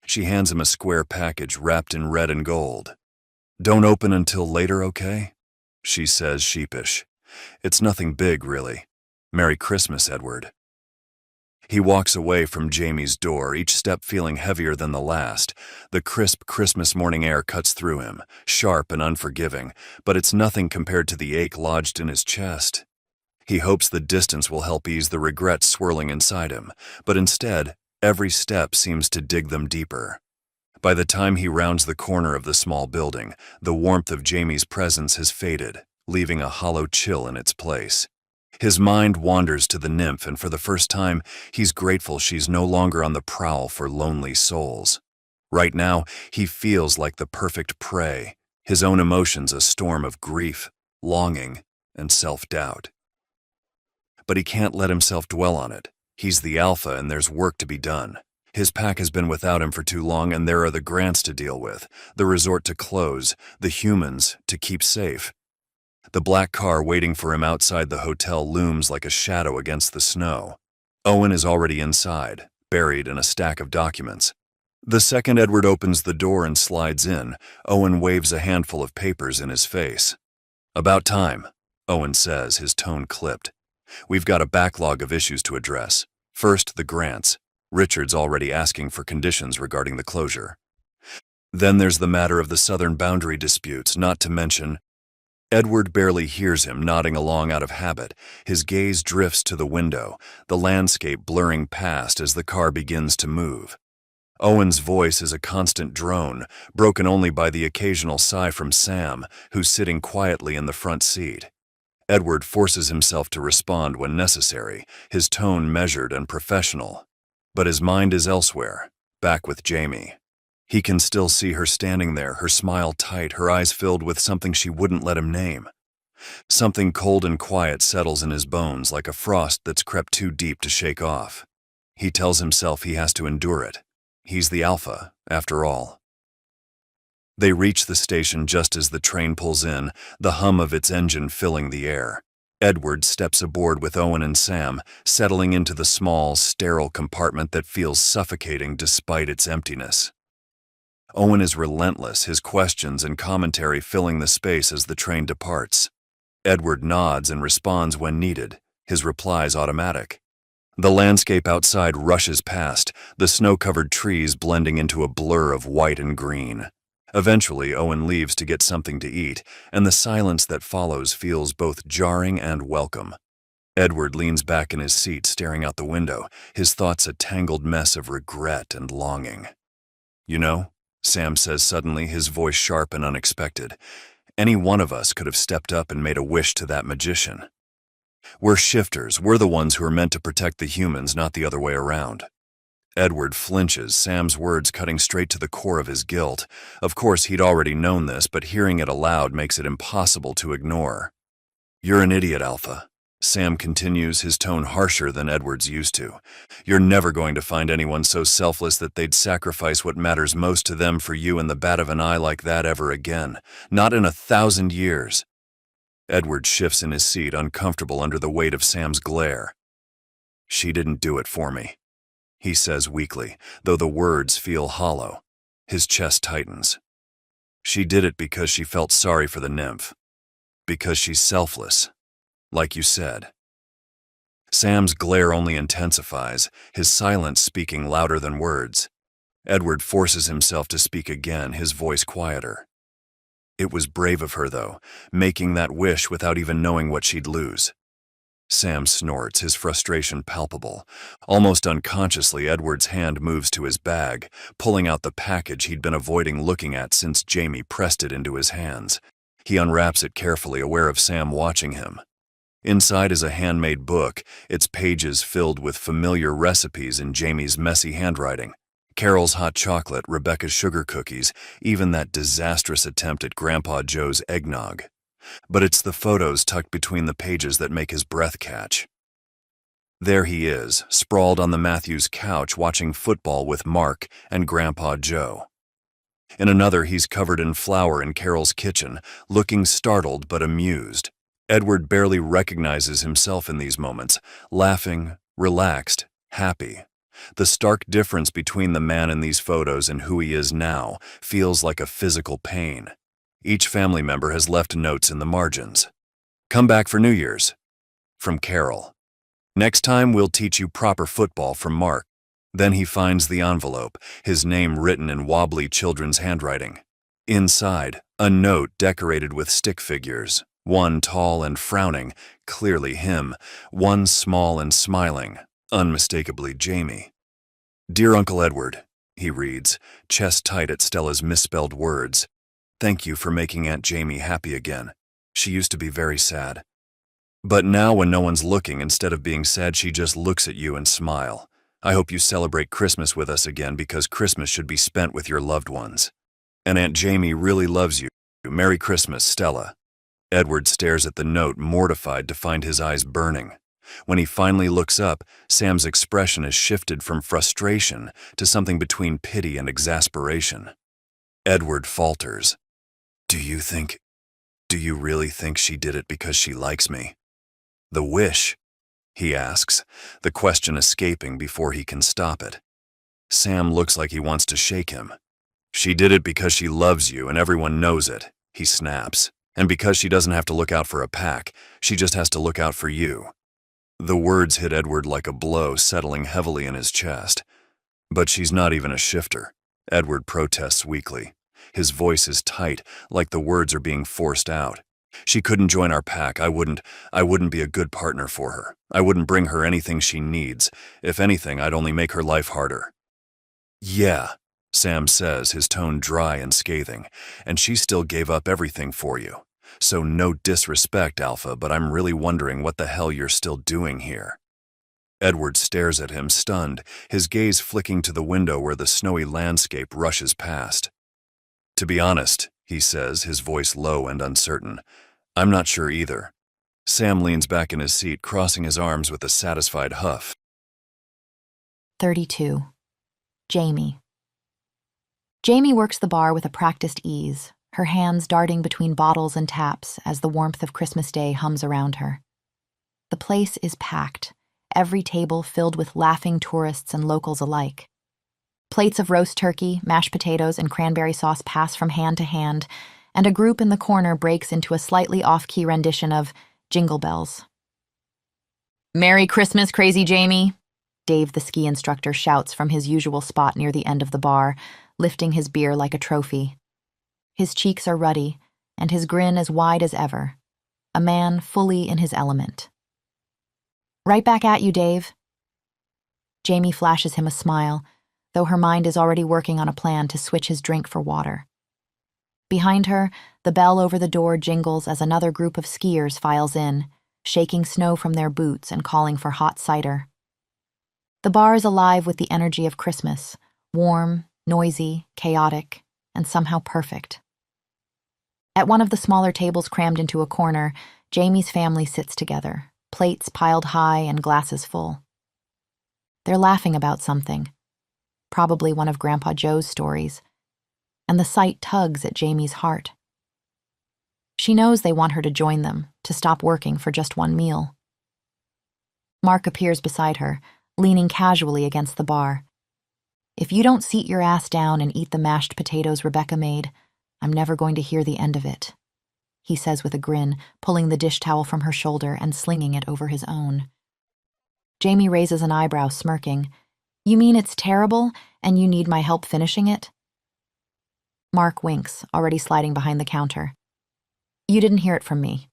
She hands him a square package wrapped in red and gold. "Don't open until later, okay?" she says, sheepish. "It's nothing big, really. Merry Christmas, Edward." He walks away from Jamie's door, each step feeling heavier than the last. The crisp Christmas morning air cuts through him, sharp and unforgiving, but it's nothing compared to the ache lodged in his chest. He hopes the distance will help ease the regret swirling inside him, but instead, every step seems to dig them deeper. By the time he rounds the corner of the small building, the warmth of Jamie's presence has faded, leaving a hollow chill in its place. His mind wanders to the nymph, and for the first time, he's grateful she's no longer on the prowl for lonely souls. Right now, he feels like the perfect prey, his own emotions a storm of grief, longing, and self-doubt. But he can't let himself dwell on it. He's the alpha, and there's work to be done. His pack has been without him for too long, and there are the grants to deal with, the resort to close, the humans to keep safe. The black car waiting for him outside the hotel looms like a shadow against the snow. Owen is already inside, buried in a stack of documents. The second Edward opens the door and slides in, Owen waves a handful of papers in his face. "About time," Owen says, his tone clipped. "We've got a backlog of issues to address. First, the grants. Richard's already asking for conditions regarding the closure. Then there's the matter of the southern boundary disputes, not to mention—" Edward barely hears him, nodding along out of habit. His gaze drifts to the window, the landscape blurring past as the car begins to move. Owen's voice is a constant drone, broken only by the occasional sigh from Sam, who's sitting quietly in the front seat. Edward forces himself to respond when necessary, his tone measured and professional. But his mind is elsewhere, back with Jamie. He can still see her standing there, her smile tight, her eyes filled with something she wouldn't let him name. Something cold and quiet settles in his bones like a frost that's crept too deep to shake off. He tells himself he has to endure it. He's the alpha, after all. They reach the station just as the train pulls in, the hum of its engine filling the air. Edward steps aboard with Owen and Sam, settling into the small, sterile compartment that feels suffocating despite its emptiness. Owen is relentless, his questions and commentary filling the space as the train departs. Edward nods and responds when needed, his replies automatic. The landscape outside rushes past, the snow-covered trees blending into a blur of white and green. Eventually, Owen leaves to get something to eat, and the silence that follows feels both jarring and welcome. Edward leans back in his seat, staring out the window, his thoughts a tangled mess of regret and longing. "You know," Sam says suddenly, his voice sharp and unexpected, "any one of us could have stepped up and made a wish to that magician. We're shifters, we're the ones who are meant to protect the humans, not the other way around." Edward flinches, Sam's words cutting straight to the core of his guilt. Of course, he'd already known this, but hearing it aloud makes it impossible to ignore. "You're an idiot, Alpha," Sam continues, his tone harsher than Edward's used to. "You're never going to find anyone so selfless that they'd sacrifice what matters most to them for you in the bat of an eye like that ever again. Not in 1,000 years. Edward shifts in his seat, uncomfortable under the weight of Sam's glare. "She didn't do it for me," he says weakly, though the words feel hollow. His chest tightens. "She did it because she felt sorry for the nymph. Because she's selfless, like you said." Sam's glare only intensifies, his silence speaking louder than words. Edward forces himself to speak again, his voice quieter. "It was brave of her, though, making that wish without even knowing what she'd lose." Sam snorts, his frustration palpable. Almost unconsciously, Edward's hand moves to his bag, pulling out the package he'd been avoiding looking at since Jamie pressed it into his hands. He unwraps it carefully, aware of Sam watching him. Inside is a handmade book, its pages filled with familiar recipes in Jamie's messy handwriting. Carol's hot chocolate, Rebecca's sugar cookies, even that disastrous attempt at Grandpa Joe's eggnog. But it's the photos tucked between the pages that make his breath catch. There he is, sprawled on the Matthews couch watching football with Mark and Grandpa Joe. In another, he's covered in flour in Carol's kitchen, looking startled but amused. Edward barely recognizes himself in these moments, laughing, relaxed, happy. The stark difference between the man in these photos and who he is now feels like a physical pain. Each family member has left notes in the margins. "Come back for New Year's," from Carol. "Next time we'll teach you proper football," from Mark. Then he finds the envelope, his name written in wobbly children's handwriting. Inside, a note decorated with stick figures, one tall and frowning, clearly him, one small and smiling, unmistakably Jamie. "Dear Uncle Edward, he reads, chest tight at Stella's misspelled words. Thank you for making Aunt Jamie happy again. She used to be very sad. But now when no one's looking, instead of being sad, she just looks at you and smile. I hope you celebrate Christmas with us again because Christmas should be spent with your loved ones. And Aunt Jamie really loves you. Merry Christmas, Stella. Edward stares at the note, mortified to find his eyes burning. When he finally looks up, Sam's expression has shifted from frustration to something between pity and exasperation. Edward falters. Do you really think she did it because she likes me? The wish, he asks, the question escaping before he can stop it. Sam looks like he wants to shake him. She did it because she loves you and everyone knows it, he snaps. And because she doesn't have to look out for a pack, she just has to look out for you. The words hit Edward like a blow, settling heavily in his chest. But she's not even a shifter, Edward protests weakly. His voice is tight, like the words are being forced out. She couldn't join our pack. I wouldn't be a good partner for her. I wouldn't bring her anything she needs. If anything, I'd only make her life harder. Yeah, Sam says, his tone dry and scathing, and she still gave up everything for you. So no disrespect, Alpha, but I'm really wondering what the hell you're still doing here. Edward stares at him, stunned, his gaze flicking to the window where the snowy landscape rushes past. To be honest, he says, his voice low and uncertain, I'm not sure either. Sam leans back in his seat, crossing his arms with a satisfied huff. 32. Jamie. Jamie works the bar with a practiced ease, her hands darting between bottles and taps as the warmth of Christmas Day hums around her. The place is packed, every table filled with laughing tourists and locals alike. Plates of roast turkey, mashed potatoes, and cranberry sauce pass from hand to hand, and a group in the corner breaks into a slightly off-key rendition of Jingle Bells. Merry Christmas, Crazy Jamie, Dave the ski instructor shouts from his usual spot near the end of the bar, lifting his beer like a trophy. His cheeks are ruddy, and his grin as wide as ever. A man fully in his element. Right back at you, Dave. Jamie flashes him a smile, though her mind is already working on a plan to switch his drink for water. Behind her, the bell over the door jingles as another group of skiers files in, shaking snow from their boots and calling for hot cider. The bar is alive with the energy of Christmas, warm, noisy, chaotic, and somehow perfect. At one of the smaller tables crammed into a corner, Jamie's family sits together, plates piled high and glasses full. They're laughing about something, probably one of Grandpa Joe's stories, and the sight tugs at Jamie's heart. She knows they want her to join them, to stop working for just one meal. Mark appears beside her, leaning casually against the bar. If you don't seat your ass down and eat the mashed potatoes Rebecca made, I'm never going to hear the end of it, he says with a grin, pulling the dish towel from her shoulder and slinging it over his own. Jamie raises an eyebrow, smirking. You mean it's terrible, and you need my help finishing it? Mark winks, already sliding behind the counter. You didn't hear it from me.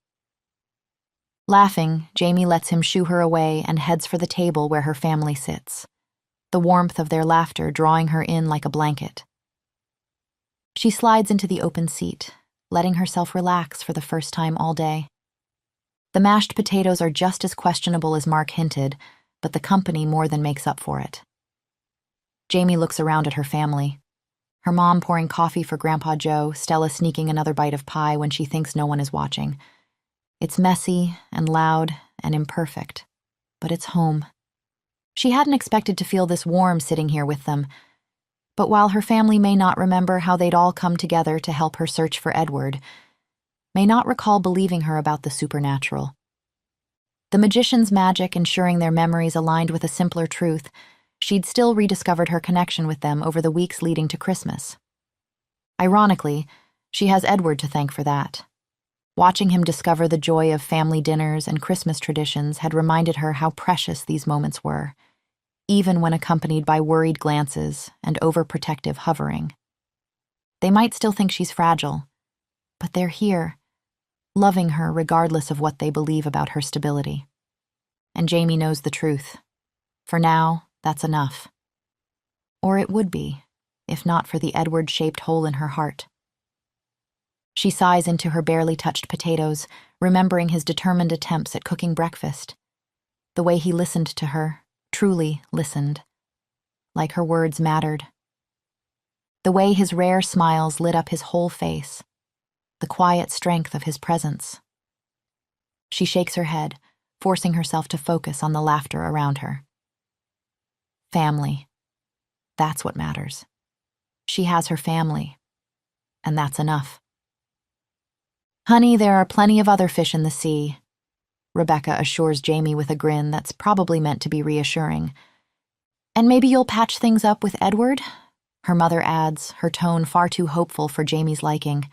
Laughing, Jamie lets him shoo her away and heads for the table where her family sits, the warmth of their laughter drawing her in like a blanket. She slides into the open seat, letting herself relax for the first time all day. The mashed potatoes are just as questionable as Mark hinted, but the company more than makes up for it. Jamie looks around at her family. Her mom pouring coffee for Grandpa Joe, Stella sneaking another bite of pie when she thinks no one is watching. It's messy and loud and imperfect, but it's home. She hadn't expected to feel this warm sitting here with them, but while her family may not remember how they'd all come together to help her search for Edward, may not recall believing her about the supernatural. The magician's magic ensuring their memories aligned with a simpler truth, she'd still rediscovered her connection with them over the weeks leading to Christmas. Ironically, she has Edward to thank for that. Watching him discover the joy of family dinners and Christmas traditions had reminded her how precious these moments were, even when accompanied by worried glances and overprotective hovering. They might still think she's fragile, but they're here, loving her regardless of what they believe about her stability. And Jamie knows the truth. For now, that's enough. Or it would be, if not for the Edward-shaped hole in her heart. She sighs into her barely touched potatoes, remembering his determined attempts at cooking breakfast. The way he listened to her, truly listened, like her words mattered. The way his rare smiles lit up his whole face, the quiet strength of his presence. She shakes her head, forcing herself to focus on the laughter around her. Family. That's what matters. She has her family, and that's enough. Honey, there are plenty of other fish in the sea, Rebecca assures Jamie with a grin that's probably meant to be reassuring. And maybe you'll patch things up with Edward? Her mother adds, her tone far too hopeful for Jamie's liking.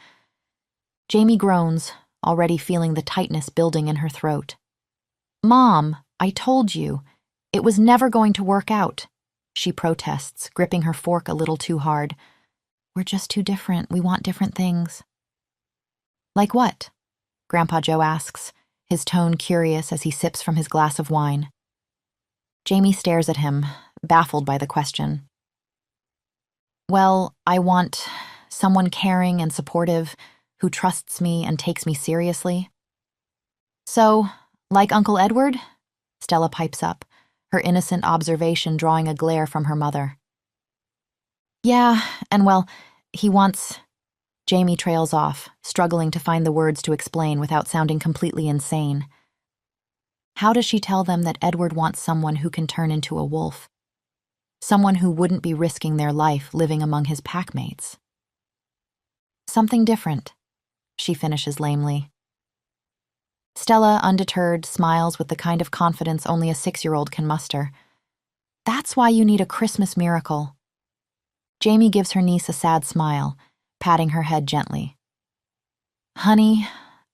Jamie groans, already feeling the tightness building in her throat. Mom, I told you, it was never going to work out, she protests, gripping her fork a little too hard. We're just too different. We want different things. Like what? Grandpa Joe asks, his tone curious as he sips from his glass of wine. Jamie stares at him, baffled by the question. Well, I want someone caring and supportive who trusts me and takes me seriously. So, like Uncle Edward? Stella pipes up, her innocent observation drawing a glare from her mother. Yeah, and well, he wants... Jamie trails off, struggling to find the words to explain without sounding completely insane. How does she tell them that Edward wants someone who can turn into a wolf? Someone who wouldn't be risking their life living among his packmates? Something different, she finishes lamely. Stella, undeterred, smiles with the kind of confidence only a 6-year-old can muster. That's why you need a Christmas miracle. Jamie gives her niece a sad smile, patting her head gently. Honey,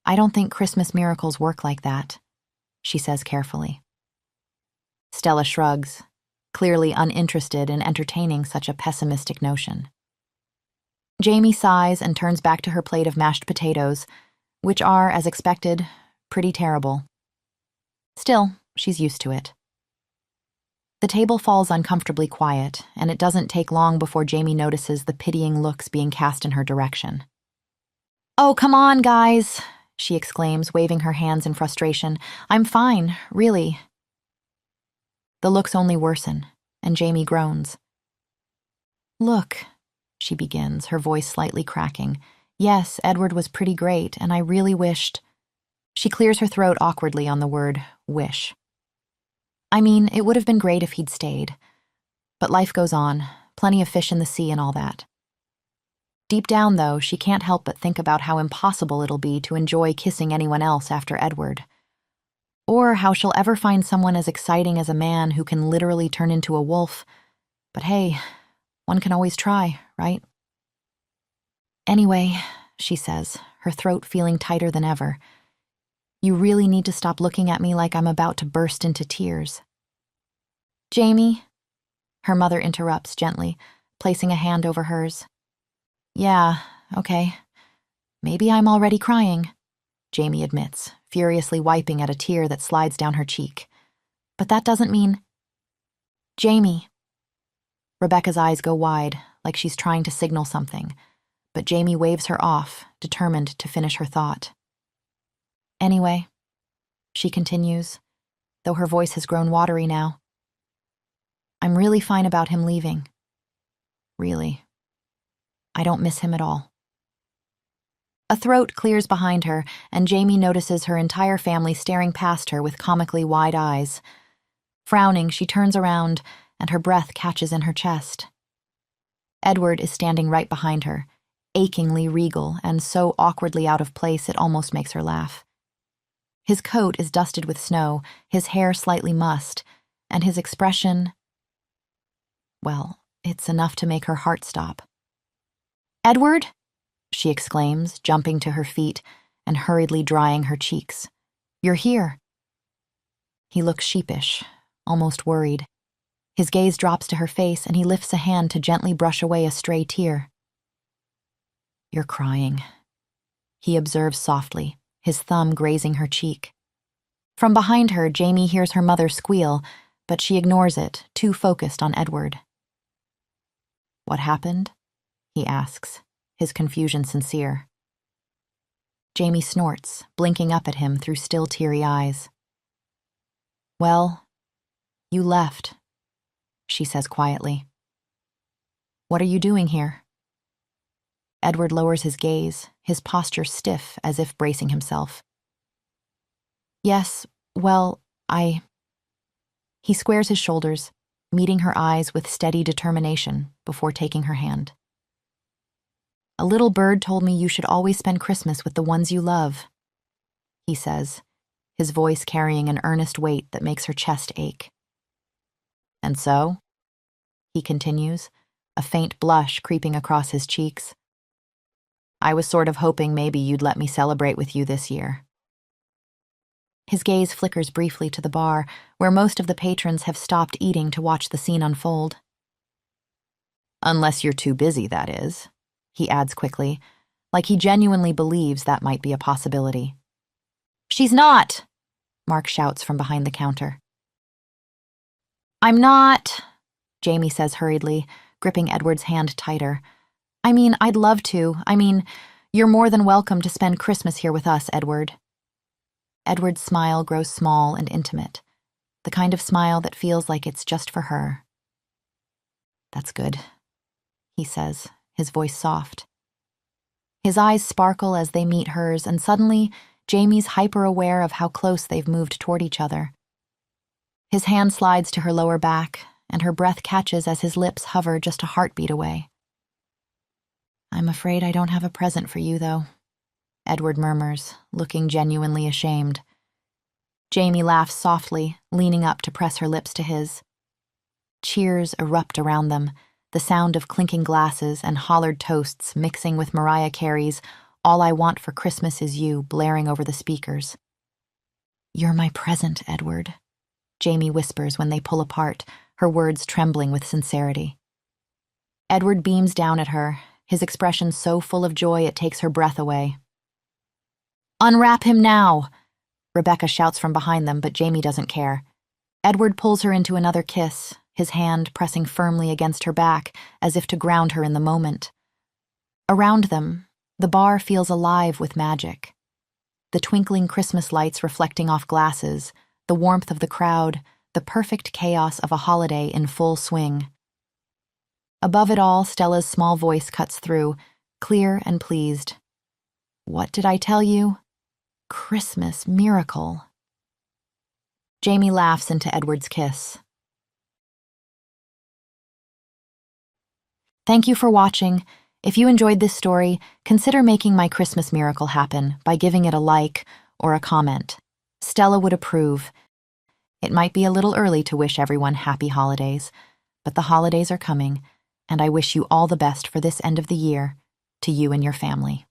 I don't think Christmas miracles work like that, she says carefully. Stella shrugs, clearly uninterested in entertaining such a pessimistic notion. Jamie sighs and turns back to her plate of mashed potatoes, which are, as expected, pretty terrible. Still, she's used to it. The table falls uncomfortably quiet, and it doesn't take long before Jamie notices the pitying looks being cast in her direction. Oh, come on, guys, she exclaims, waving her hands in frustration. I'm fine, really. The looks only worsen, and Jamie groans. Look, she begins, her voice slightly cracking. Yes, Edward was pretty great, and I really wished... She clears her throat awkwardly on the word wish. I mean, it would have been great if he'd stayed. But life goes on, plenty of fish in the sea and all that. Deep down, though, she can't help but think about how impossible it'll be to enjoy kissing anyone else after Edward. Or how she'll ever find someone as exciting as a man who can literally turn into a wolf. But hey, one can always try, right? Anyway, she says, her throat feeling tighter than ever, you really need to stop looking at me like I'm about to burst into tears. Jamie, her mother interrupts gently, placing a hand over hers. Yeah, okay. Maybe I'm already crying, Jamie admits, furiously wiping at a tear that slides down her cheek. But that doesn't mean... Jamie. Rebecca's eyes go wide, like she's trying to signal something, but Jamie waves her off, determined to finish her thought. Anyway, she continues, though her voice has grown watery now. I'm really fine about him leaving. Really. I don't miss him at all. A throat clears behind her, and Jamie notices her entire family staring past her with comically wide eyes. Frowning, she turns around, and her breath catches in her chest. Edward is standing right behind her, achingly regal and so awkwardly out of place it almost makes her laugh. His coat is dusted with snow, his hair slightly mussed, and his expression... well, it's enough to make her heart stop. Edward? She exclaims, jumping to her feet and hurriedly drying her cheeks. You're here. He looks sheepish, almost worried. His gaze drops to her face and he lifts a hand to gently brush away a stray tear. You're crying, he observes softly, his thumb grazing her cheek. From behind her, Jamie hears her mother squeal, but she ignores it, too focused on Edward. What happened? He asks, his confusion sincere. Jamie snorts, blinking up at him through still teary eyes. Well, you left, she says quietly. What are you doing here? Edward lowers his gaze, his posture stiff as if bracing himself. Yes, well, He squares his shoulders, meeting her eyes with steady determination before taking her hand. A little bird told me you should always spend Christmas with the ones you love, he says, his voice carrying an earnest weight that makes her chest ache. And so, he continues, a faint blush creeping across his cheeks, I was sort of hoping maybe you'd let me celebrate with you this year. His gaze flickers briefly to the bar, where most of the patrons have stopped eating to watch the scene unfold. Unless you're too busy, that is, he adds quickly, like he genuinely believes that might be a possibility. She's not, Mark shouts from behind the counter. I'm not, Jamie says hurriedly, gripping Edward's hand tighter. I'd love to. You're more than welcome to spend Christmas here with us, Edward. Edward's smile grows small and intimate, the kind of smile that feels like it's just for her. That's good, he says, his voice soft. His eyes sparkle as they meet hers, and suddenly, Jamie's hyper-aware of how close they've moved toward each other. His hand slides to her lower back, and her breath catches as his lips hover just a heartbeat away. I'm afraid I don't have a present for you, though, Edward murmurs, looking genuinely ashamed. Jamie laughs softly, leaning up to press her lips to his. Cheers erupt around them, the sound of clinking glasses and hollered toasts mixing with Mariah Carey's All I Want for Christmas Is You blaring over the speakers. You're my present, Edward, Jamie whispers when they pull apart, her words trembling with sincerity. Edward beams down at her, his expression so full of joy it takes her breath away. Unwrap him now, Rebecca shouts from behind them, but Jamie doesn't care. Edward pulls her into another kiss, his hand pressing firmly against her back as if to ground her in the moment. Around them, the bar feels alive with magic. The twinkling Christmas lights reflecting off glasses, the warmth of the crowd, the perfect chaos of a holiday in full swing. Above it all, Stella's small voice cuts through, clear and pleased. What did I tell you? Christmas miracle. Jamie laughs into Edward's kiss. Thank you for watching. If you enjoyed this story, consider making my Christmas miracle happen by giving it a like or a comment. Stella would approve. It might be a little early to wish everyone happy holidays, but the holidays are coming, and I wish you all the best for this end of the year, to you and your family.